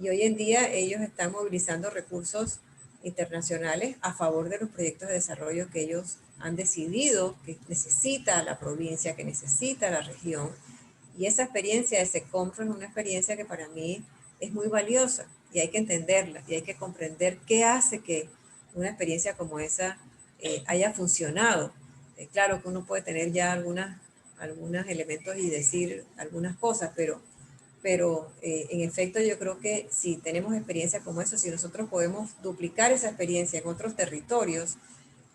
Y hoy en día ellos están movilizando recursos internacionales a favor de los proyectos de desarrollo que ellos han decidido que necesita la provincia, que necesita la región. Y esa experiencia de SECOMPRO es una experiencia que para mí es muy valiosa y hay que entenderla y hay que comprender qué hace que una experiencia como esa haya funcionado. Claro que uno puede tener ya algunos elementos y decir algunas cosas, pero en efecto yo creo que si tenemos experiencia como eso, si nosotros podemos duplicar esa experiencia en otros territorios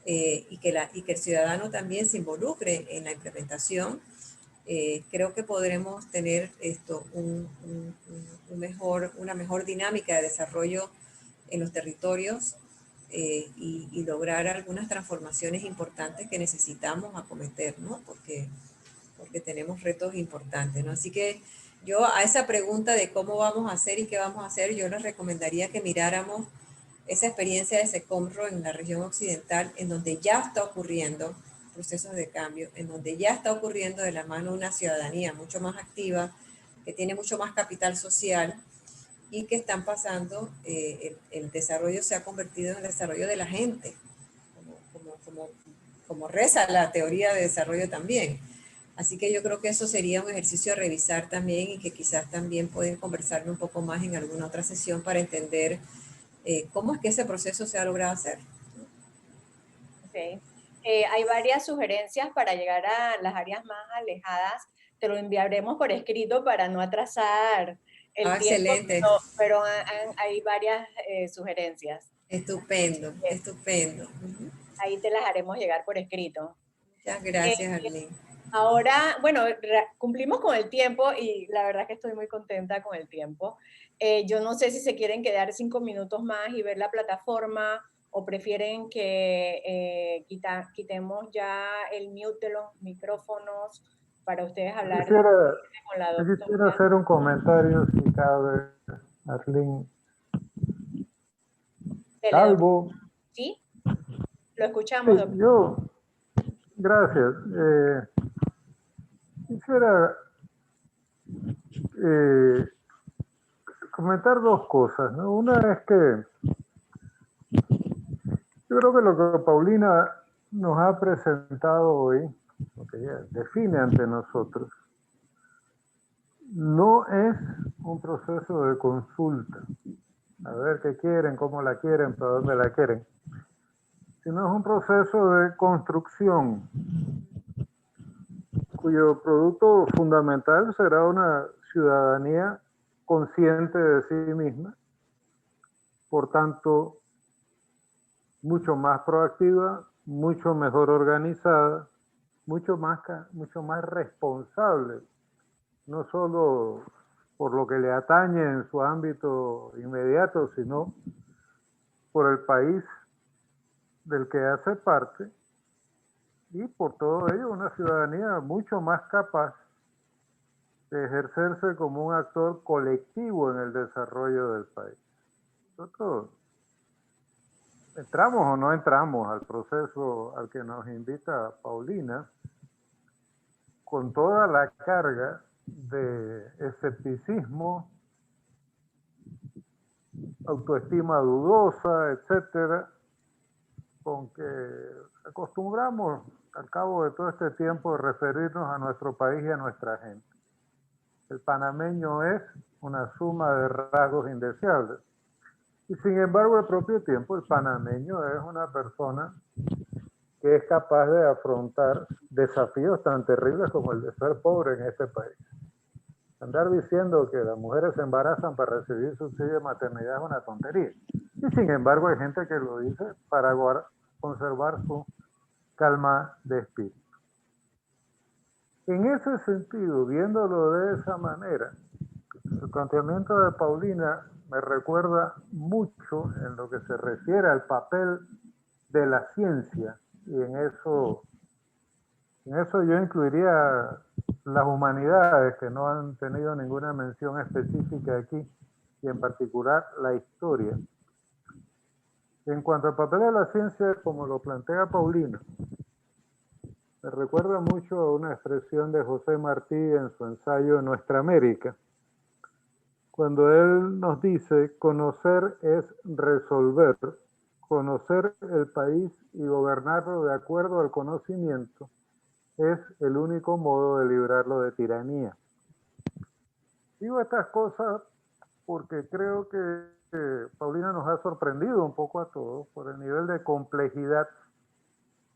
y que el ciudadano también se involucre en la implementación, creo que podremos tener una mejor dinámica de desarrollo en los territorios y lograr algunas transformaciones importantes que necesitamos acometer, ¿no? Porque tenemos retos importantes, ¿no? Así que yo a esa pregunta de cómo vamos a hacer y qué vamos a hacer, yo les recomendaría que miráramos esa experiencia de SECOMRO en la región occidental, en donde ya está ocurriendo procesos de cambio, en donde ya está ocurriendo de la mano una ciudadanía mucho más activa, que tiene mucho más capital social y que están pasando, el desarrollo se ha convertido en el desarrollo de la gente, como reza la teoría de desarrollo también. Así que yo creo que eso sería un ejercicio a revisar también y que quizás también pueden conversarme un poco más en alguna otra sesión para entender cómo es que ese proceso se ha logrado hacer. Okay. Hay varias sugerencias para llegar a las áreas más alejadas. Te lo enviaremos por escrito para no atrasar el Ah, tiempo, excelente. pero hay varias sugerencias. Estupendo, Eh, estupendo. Ujú. Ahí te las haremos llegar por escrito. Muchas Eh, gracias, Arlene. Ahora, bueno, cumplimos con el tiempo y la verdad que estoy muy contenta con el tiempo. Yo no sé si se quieren quedar 5 minutos más y ver la plataforma o prefieren que quitemos ya el mute de los micrófonos para ustedes hablar Quisiera, con la quisiera doctora. hacer un comentario, si cabe, Arlene. Calvo. ¿Sí? Lo Sí, escuchamos, doctor. gracias. Quisiera eh, comentar dos cosas, ¿no? Una es que yo creo que lo que Paulina nos ha presentado hoy, lo que ella define ante nosotros, no es un proceso de consulta. A ver qué quieren, cómo la quieren, para dónde la quieren, sino es un proceso de construcción cuyo producto fundamental será una ciudadanía consciente de sí misma, por tanto, mucho más proactiva, mucho mejor organizada, mucho más responsable, no solo por lo que le atañe en su ámbito inmediato, sino por el país del que hace parte, y por todo ello una ciudadanía mucho más capaz de ejercerse como un actor colectivo en el desarrollo del país. Nosotros entramos o no entramos al proceso al que nos invita Paulina con toda la carga de escepticismo, autoestima dudosa, etcétera, con que acostumbramos al cabo de todo este tiempo de referirnos a nuestro país y a nuestra gente. El panameño es una suma de rasgos indeseables. Y sin embargo, al propio tiempo, el panameño es una persona que es capaz de afrontar desafíos tan terribles como el de ser pobre en este país. Andar diciendo que las mujeres se embarazan para recibir subsidio de maternidad es una tontería. Y sin embargo, hay gente que lo dice para conservar su calma de espíritu. En ese sentido, viéndolo de esa manera, el planteamiento de Paulina me recuerda mucho en lo que se refiere al papel de la ciencia, y en eso yo incluiría las humanidades, que no han tenido ninguna mención específica aquí, y en particular la historia. En cuanto al papel de la ciencia, como lo plantea Paulina, me recuerda mucho a una expresión de José Martí en su ensayo Nuestra América, cuando él nos dice: conocer es resolver, conocer el país y gobernarlo de acuerdo al conocimiento es el único modo de librarlo de tiranía. Digo estas cosas porque creo que Paulina nos ha sorprendido un poco a todos por el nivel de complejidad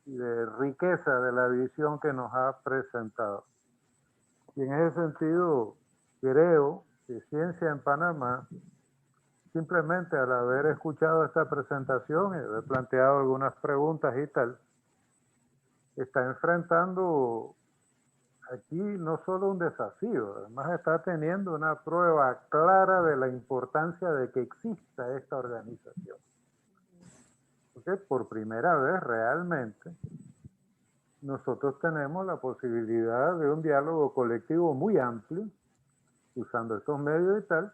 y de riqueza de la visión que nos ha presentado. Y en ese sentido, creo que Ciencia en Panamá, simplemente al haber escuchado esta presentación y haber planteado algunas preguntas y tal, está enfrentando aquí no solo un desafío, además está teniendo una prueba clara de la importancia de que exista esta organización. Porque por primera vez realmente nosotros tenemos la posibilidad de un diálogo colectivo muy amplio, usando estos medios y tal,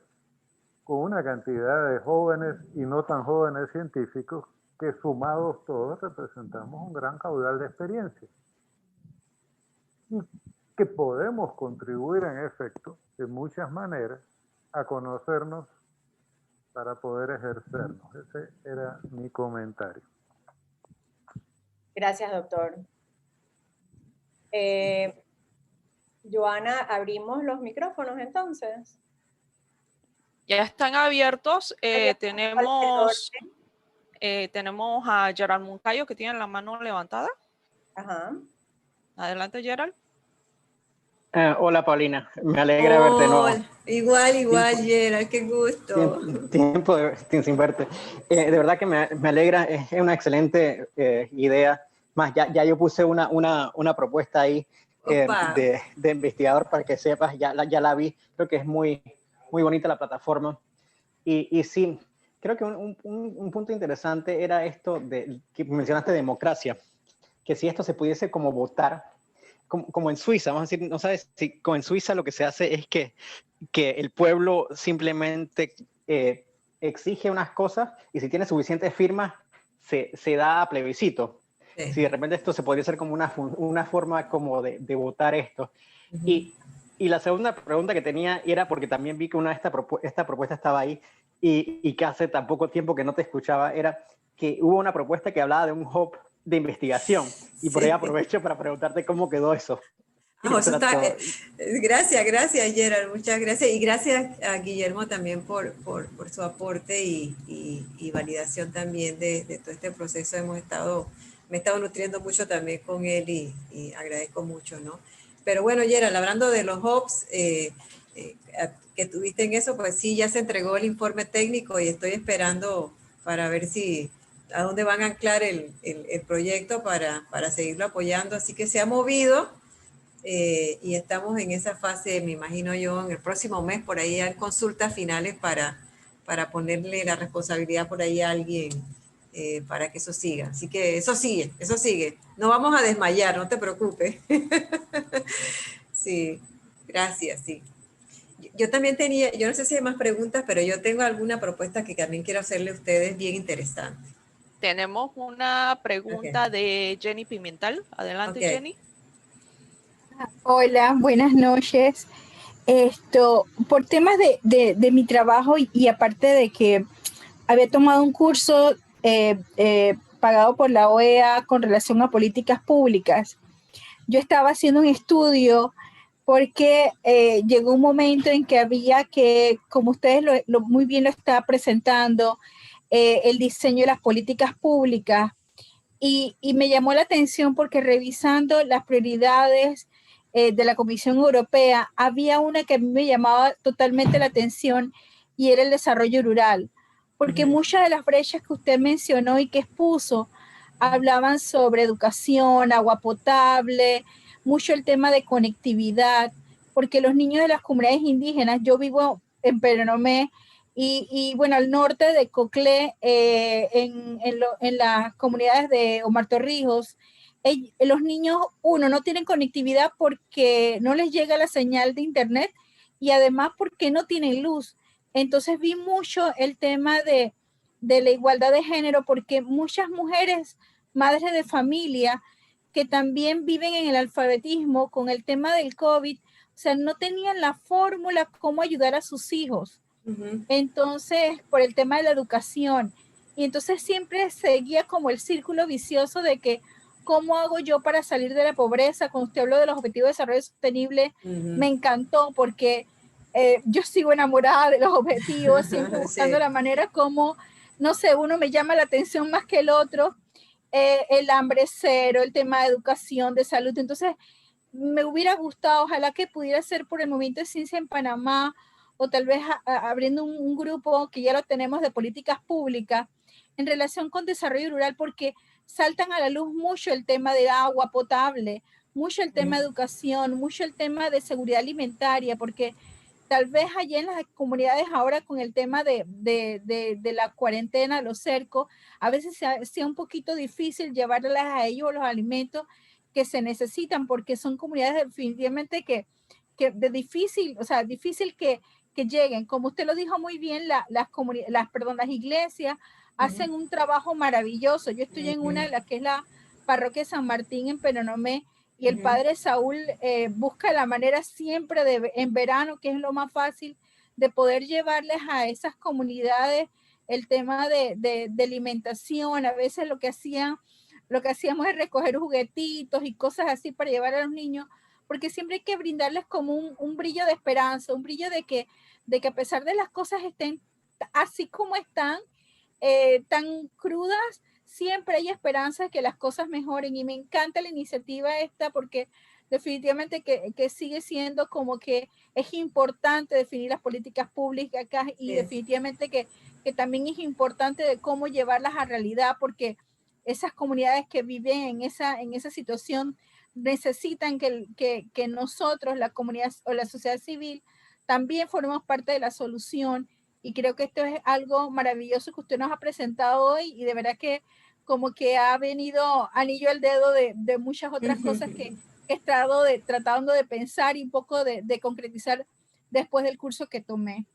con una cantidad de jóvenes y no tan jóvenes científicos que sumados todos representamos un gran caudal de experiencia. Y que podemos contribuir en efecto de muchas maneras a conocernos para poder ejercernos. Ese era mi comentario. Gracias, doctor. Joana, ¿abrimos los micrófonos entonces? Ya están abiertos. Tenemos tenemos a Gerald Moncayo, que tiene la mano levantada. Ajá. Adelante, Gerald. Hola, Paulina. Me alegra verte de nuevo. Igual, Gerald, qué gusto. Tiempo sin verte. De verdad que me alegra, es una excelente idea. Más, ya yo puse una propuesta ahí de investigador para que sepas, ya la vi. Creo que es muy bonita la plataforma. Y sí, creo que un punto interesante era esto que mencionaste, democracia. Que si esto se pudiese como votar, como en Suiza, vamos a decir, no sabes si como en Suiza lo que se hace es que el pueblo simplemente exige unas cosas y si tiene suficientes firmas se da a plebiscito. Sí. Si de repente esto se podría hacer como una forma como de votar esto. Y la segunda pregunta que tenía era porque también vi que esta propuesta estaba ahí y que hace tan poco tiempo que no te escuchaba, era que hubo una propuesta que hablaba de un hub de investigación y por ahí aprovecho para preguntarte cómo quedó eso. Gracias, Gerald, muchas gracias. Y gracias a Guillermo también por su aporte y validación también de todo este proceso. Me he estado nutriendo mucho también con él y agradezco mucho, ¿no? Pero bueno, Gerald, hablando de los hubs que tuviste en eso, pues sí, ya se entregó el informe técnico y estoy esperando para ver a dónde van a anclar el proyecto para seguirlo apoyando. Así que se ha movido. Y estamos en esa fase, me imagino yo, en el próximo mes, por ahí hay consultas finales para ponerle la responsabilidad por ahí a alguien para que eso siga. Así que eso sigue. No vamos a desmayar, no te preocupes. Sí, gracias, sí. Yo también yo no sé si hay más preguntas, pero yo tengo alguna propuesta que también quiero hacerle a ustedes bien interesante. Tenemos una pregunta de Jenny Pimentel. Adelante, Jenny. Hola, buenas noches. Por temas de mi trabajo y aparte de que había tomado un curso pagado por la OEA con relación a políticas públicas, yo estaba haciendo un estudio porque llegó un momento en que había que, como ustedes muy bien lo está presentando, el diseño de las políticas públicas y me llamó la atención porque revisando las prioridades de la Comisión Europea, había una que a mí me llamaba totalmente la atención y era el desarrollo rural, porque muchas de las brechas que usted mencionó y que expuso hablaban sobre educación, agua potable, mucho el tema de conectividad, porque los niños de las comunidades indígenas, yo vivo en Penonomé, y bueno, al norte de Coclé, en las comunidades de Omar Torrijos, los niños, no tienen conectividad porque no les llega la señal de internet y además porque no tienen luz. Entonces vi mucho el tema de la igualdad de género porque muchas mujeres, madres de familia, que también viven en el alfabetismo con el tema del COVID, o sea, no tenían la fórmula cómo ayudar a sus hijos. Entonces, por el tema de la educación. Y entonces siempre seguía como el círculo vicioso de que, ¿cómo hago yo para salir de la pobreza? Cuando usted habló de los Objetivos de Desarrollo Sostenible, me encantó porque yo sigo enamorada de los objetivos, siempre buscando la manera como, no sé, uno me llama la atención más que el otro, el hambre cero, el tema de educación, de salud. Entonces, me hubiera gustado, ojalá que pudiera ser por el Movimiento de Ciencia en Panamá, o tal vez abriendo un grupo que ya lo tenemos de políticas públicas en relación con desarrollo rural, porque saltan a la luz mucho el tema de agua potable, mucho el tema de educación, mucho el tema de seguridad alimentaria, porque tal vez allá en las comunidades ahora con el tema de la cuarentena, los cercos, a veces sea un poquito difícil llevarles a ellos los alimentos que se necesitan, porque son comunidades definitivamente que de difícil, o sea, difícil que lleguen. Como usted lo dijo muy bien, las iglesias hacen un trabajo maravilloso. Yo estoy en una de las que es la parroquia San Martín en Penonomé, y el padre Saúl busca la manera siempre en verano, que es lo más fácil, de poder llevarles a esas comunidades el tema de alimentación. A veces lo que hacían lo que hacíamos es recoger juguetitos y cosas así para llevar a los niños, porque siempre hay que brindarles como un brillo de esperanza, un brillo de que a pesar de las cosas estén así como están, tan crudas, siempre hay esperanza de que las cosas mejoren. Y me encanta la iniciativa esta porque definitivamente que sigue siendo como que es importante definir las políticas públicas acá y definitivamente que también es importante de cómo llevarlas a realidad, porque esas comunidades que viven en esa situación necesitan que nosotros, la comunidad o la sociedad civil, también formemos parte de la solución. Y creo que esto es algo maravilloso que usted nos ha presentado hoy y de verdad que como que ha venido anillo al dedo de muchas otras cosas que he estado tratando de pensar y un poco de concretizar después del curso que tomé.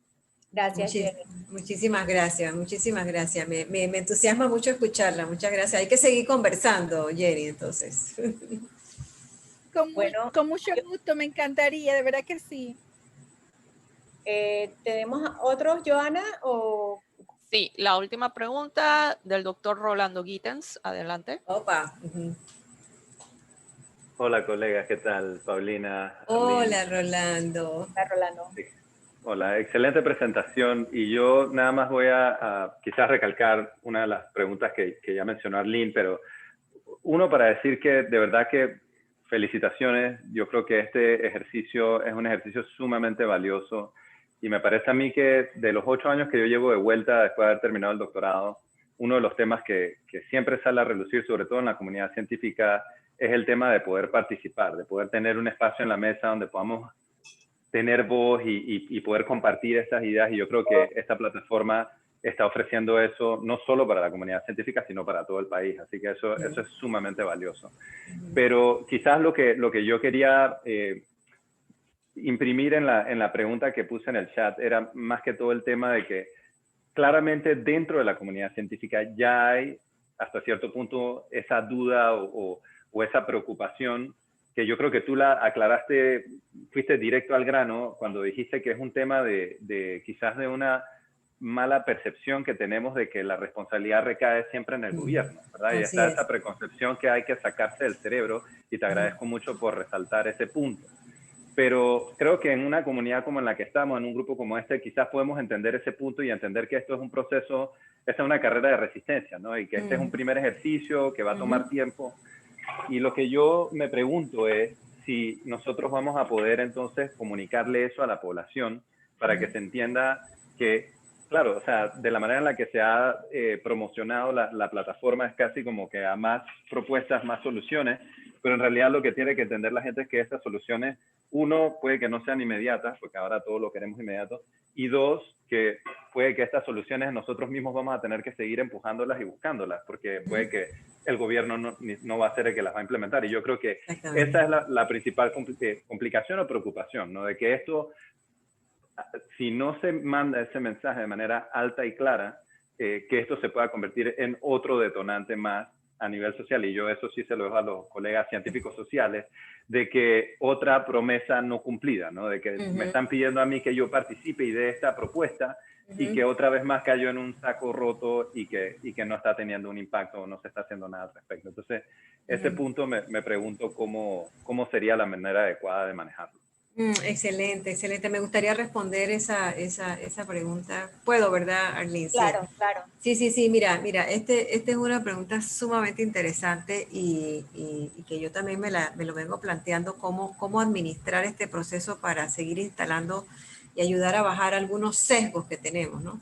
Gracias, Jenny. Muchísimas gracias, muchísimas gracias. Me entusiasma mucho escucharla, muchas gracias. Hay que seguir conversando, Jenny, entonces. Con mucho gusto, me encantaría, de verdad que sí. ¿Tenemos otros, Joana? O... Sí, la última pregunta del doctor Rolando Gittens. Adelante. Opa. Hola, colegas, ¿qué tal? Paulina. Hola, Rolando. Hola, Rolando. Sí. Hola, excelente presentación. Y yo nada más voy a quizás recalcar una de las preguntas que ya mencionó Arlene, pero uno para decir que de verdad que felicitaciones. Yo creo que este ejercicio es un ejercicio sumamente valioso. Y me parece a mí que de los 8 años que yo llevo de vuelta después de haber terminado el doctorado, uno de los temas que siempre sale a relucir, sobre todo en la comunidad científica, es el tema de poder participar, de poder tener un espacio en la mesa donde podamos tener voz y poder compartir estas ideas. Y yo creo que esta plataforma está ofreciendo eso no solo para la comunidad científica, sino para todo el país. Así que eso es sumamente valioso. Pero quizás lo que yo quería imprimir en la pregunta que puse en el chat era más que todo el tema de que claramente dentro de la comunidad científica ya hay hasta cierto punto esa duda o esa preocupación que yo creo que tú la aclaraste, fuiste directo al grano cuando dijiste que es un tema de quizás de una mala percepción que tenemos de que la responsabilidad recae siempre en el gobierno, ¿verdad? Y está esa preconcepción que hay que sacarse del cerebro y te agradezco mucho por resaltar ese punto. Pero creo que en una comunidad como en la que estamos, en un grupo como este, quizás podemos entender ese punto y entender que esto es un proceso, esta es una carrera de resistencia, ¿no? Y que este es un primer ejercicio que va a tomar tiempo. Y lo que yo me pregunto es si nosotros vamos a poder entonces comunicarle eso a la población para que se entienda que, claro, o sea, de la manera en la que se ha promocionado la plataforma es casi como que a más propuestas, más soluciones, pero en realidad lo que tiene que entender la gente es que estas soluciones, uno, puede que no sean inmediatas, porque ahora todo lo queremos inmediato, y dos, que puede que estas soluciones nosotros mismos vamos a tener que seguir empujándolas y buscándolas, porque puede que el gobierno no va a ser el que las va a implementar. Y yo creo que esa es la principal complicación o preocupación, ¿no? De que esto, si no se manda ese mensaje de manera alta y clara, que esto se pueda convertir en otro detonante más a nivel social, y yo eso sí se lo dejo a los colegas científicos sociales, de que otra promesa no cumplida, ¿no? De que me están pidiendo a mí que yo participe y dé esta propuesta y que otra vez más cayó en un saco roto y que no está teniendo un impacto o no se está haciendo nada al respecto. Entonces, ese punto me pregunto cómo sería la manera adecuada de manejarlo. Excelente, excelente. Me gustaría responder esa pregunta. Puedo, ¿verdad, Arlene? Claro, claro. Sí, mira, este es una pregunta sumamente interesante y que yo también me lo vengo planteando cómo administrar este proceso para seguir instalando y ayudar a bajar algunos sesgos que tenemos, ¿no?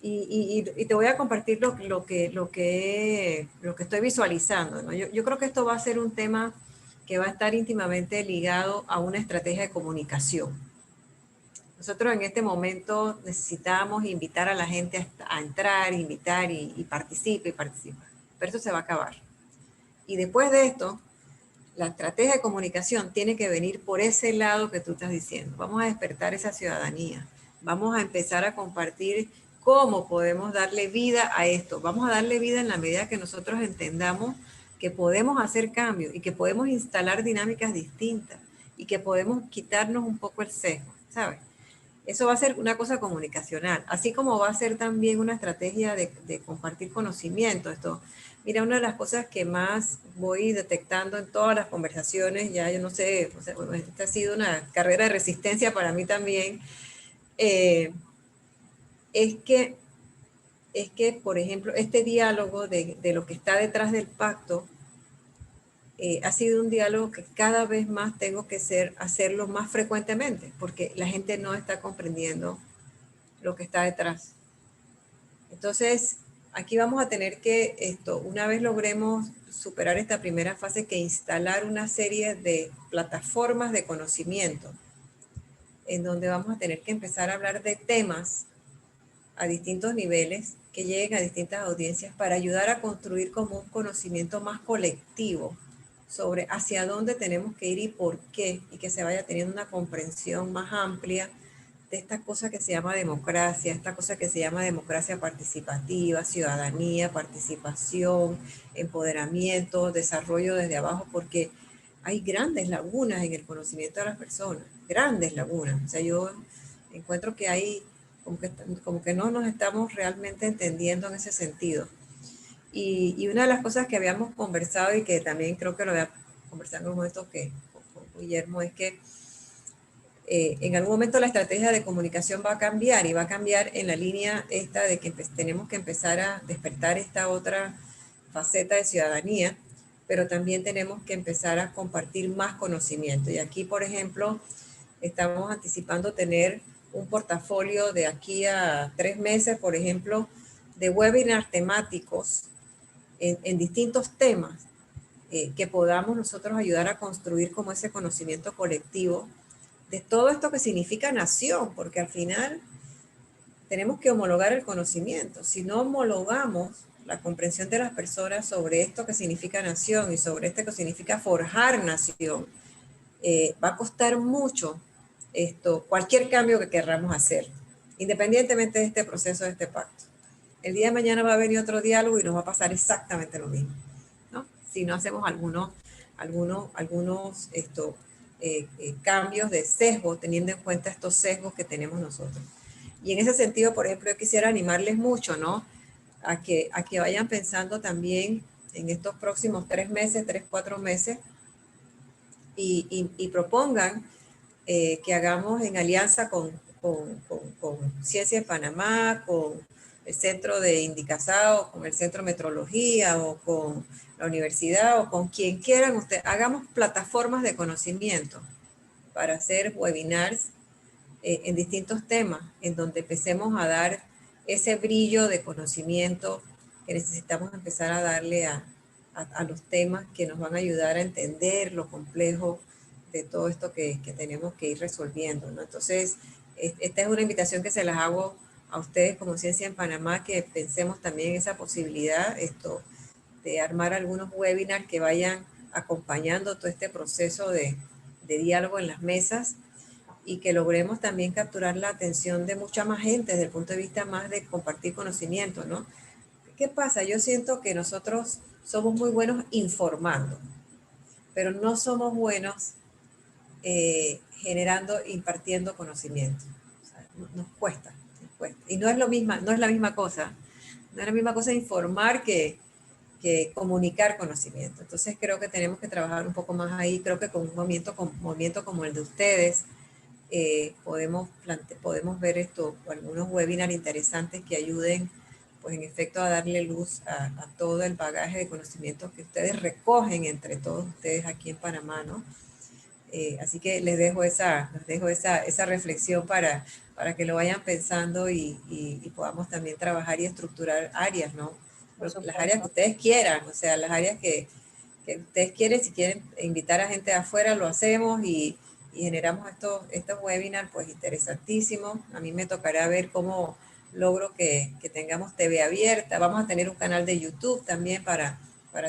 Y te voy a compartir lo que estoy visualizando, ¿no? Yo creo que esto va a ser un tema que va a estar íntimamente ligado a una estrategia de comunicación. Nosotros en este momento necesitamos invitar a la gente a entrar, invitar y participe. Pero eso se va a acabar. Y después de esto, la estrategia de comunicación tiene que venir por ese lado que tú estás diciendo. Vamos a despertar esa ciudadanía. Vamos a empezar a compartir cómo podemos darle vida a esto. Vamos a darle vida en la medida que nosotros entendamos que podemos hacer cambios y que podemos instalar dinámicas distintas y que podemos quitarnos un poco el sesgo, ¿sabes? Eso va a ser una cosa comunicacional, así como va a ser también una estrategia de compartir conocimiento. Esto, mira, una de las cosas que más voy detectando en todas las conversaciones, ya yo no sé, o sea, bueno, esta ha sido una carrera de resistencia para mí también, es que, por ejemplo, este diálogo de lo que está detrás del pacto, ha sido un diálogo que cada vez más tengo que hacerlo más frecuentemente, porque la gente no está comprendiendo lo que está detrás. Entonces, aquí vamos a tener que, una vez logremos superar esta primera fase, que instalar una serie de plataformas de conocimiento, en donde vamos a tener que empezar a hablar de temas a distintos niveles, que lleguen a distintas audiencias, para ayudar a construir como un conocimiento más colectivo sobre hacia dónde tenemos que ir y por qué, y que se vaya teniendo una comprensión más amplia de esta cosa que se llama democracia, esta cosa que se llama democracia participativa, ciudadanía, participación, empoderamiento, desarrollo desde abajo, porque hay grandes lagunas en el conocimiento de las personas, grandes lagunas. O sea, yo encuentro que hay como que no nos estamos realmente entendiendo en ese sentido. Y una de las cosas que habíamos conversado y que también creo que lo había conversado en un momento con Guillermo, es que en algún momento la estrategia de comunicación va a cambiar, y va a cambiar en la línea esta de que tenemos que empezar a despertar esta otra faceta de ciudadanía, pero también tenemos que empezar a compartir más conocimiento. Y aquí, por ejemplo, estamos anticipando tener un portafolio de aquí a 3 meses, por ejemplo, de webinars temáticos en distintos temas, que podamos nosotros ayudar a construir como ese conocimiento colectivo de todo esto que significa nación, porque al final tenemos que homologar el conocimiento. Si no homologamos la comprensión de las personas sobre esto que significa nación y sobre esto que significa forjar nación, va a costar mucho cualquier cambio que querramos hacer, independientemente de este proceso, de este pacto. El día de mañana va a venir otro diálogo y nos va a pasar exactamente lo mismo, ¿no? Si no hacemos algunos cambios de sesgo, teniendo en cuenta estos sesgos que tenemos nosotros. Y en ese sentido, por ejemplo, yo quisiera animarles mucho, ¿no? A que vayan pensando también en estos próximos 3 meses, 3, 4 meses, y propongan que hagamos en alianza con Ciencia en Panamá, con el Centro de Indicasao, con el Centro de Metrología, o con la universidad, o con quien quieran ustedes, hagamos plataformas de conocimiento para hacer webinars en distintos temas, en donde empecemos a dar ese brillo de conocimiento que necesitamos empezar a darle a los temas que nos van a ayudar a entender lo complejo de todo esto que tenemos que ir resolviendo, ¿no? Entonces, esta es una invitación que se las hago a ustedes como Ciencia en Panamá, que pensemos también en esa posibilidad, de armar algunos webinars que vayan acompañando todo este proceso de diálogo en las mesas, y que logremos también capturar la atención de mucha más gente desde el punto de vista más de compartir conocimiento, ¿no? ¿Qué pasa? Yo siento que nosotros somos muy buenos informando, pero no somos buenos generando, impartiendo conocimiento. O sea, nos cuesta. Y no es la misma cosa. No es la misma cosa informar que comunicar conocimiento. Entonces creo que tenemos que trabajar un poco más ahí. Creo que con un movimiento como el de ustedes, podemos ver algunos webinars interesantes que ayuden, pues en efecto, a darle luz a todo el bagaje de conocimientos que ustedes recogen entre todos ustedes aquí en Panamá, ¿no? Así que les dejo esa reflexión para que lo vayan pensando, y podamos también trabajar y estructurar áreas, ¿no? Las áreas que ustedes quieran, o sea, las áreas que ustedes quieren. Si quieren invitar a gente de afuera, lo hacemos, y generamos estos webinars, pues interesantísimos. A mí me tocará ver cómo logro que tengamos TV abierta. Vamos a tener un canal de YouTube también para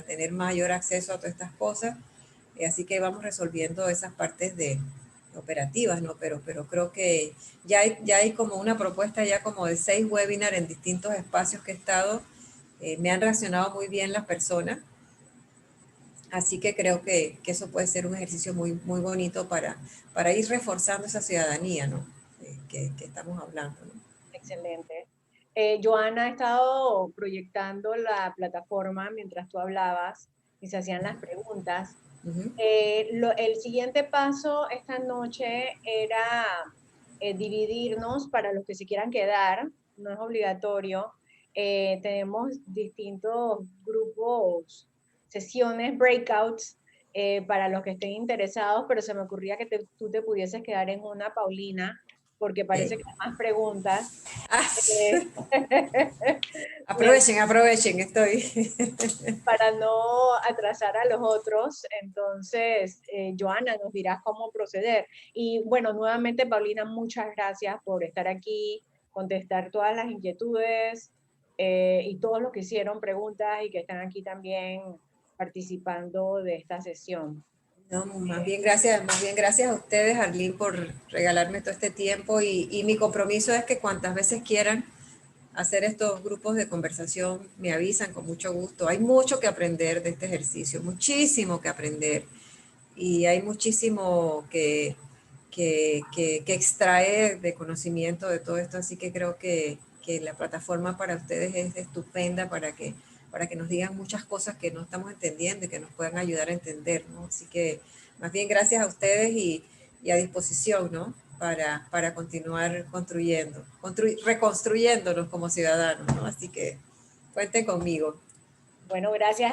tener mayor acceso a todas estas cosas. Así que vamos resolviendo esas partes operativas, ¿no? Pero creo que ya hay como una propuesta ya como de 6 webinars en distintos espacios que he estado. Me han reaccionado muy bien las personas. Así que creo que eso puede ser un ejercicio muy, muy bonito para ir reforzando esa ciudadanía, ¿no? que estamos hablando, ¿no? Excelente. Joana ha estado proyectando la plataforma mientras tú hablabas y se hacían las preguntas. El siguiente paso esta noche era dividirnos para los que se quieran quedar, no es obligatorio. Tenemos distintos grupos, sesiones, breakouts, para los que estén interesados, pero se me ocurría que tú te pudieses quedar en una, Paulina, porque parece que hay más preguntas. Aprovechen, estoy. Para no atrasar a los otros, entonces, Joana, nos dirás cómo proceder. Y bueno, nuevamente, Paulina, muchas gracias por estar aquí, contestar todas las inquietudes y todos los que hicieron preguntas y que están aquí también participando de esta sesión. No, más bien gracias a ustedes, Arlene, por regalarme todo este tiempo y mi compromiso es que cuantas veces quieran hacer estos grupos de conversación, me avisan con mucho gusto. Hay mucho que aprender de este ejercicio, muchísimo que aprender y hay muchísimo que extraer de conocimiento de todo esto, así que creo que la plataforma para ustedes es estupenda para que nos digan muchas cosas que no estamos entendiendo y que nos puedan ayudar a entender, ¿no? Así que más bien gracias a ustedes y a disposición, ¿no? Para continuar reconstruyéndonos como ciudadanos, ¿no? Así que cuenten conmigo. Bueno, gracias.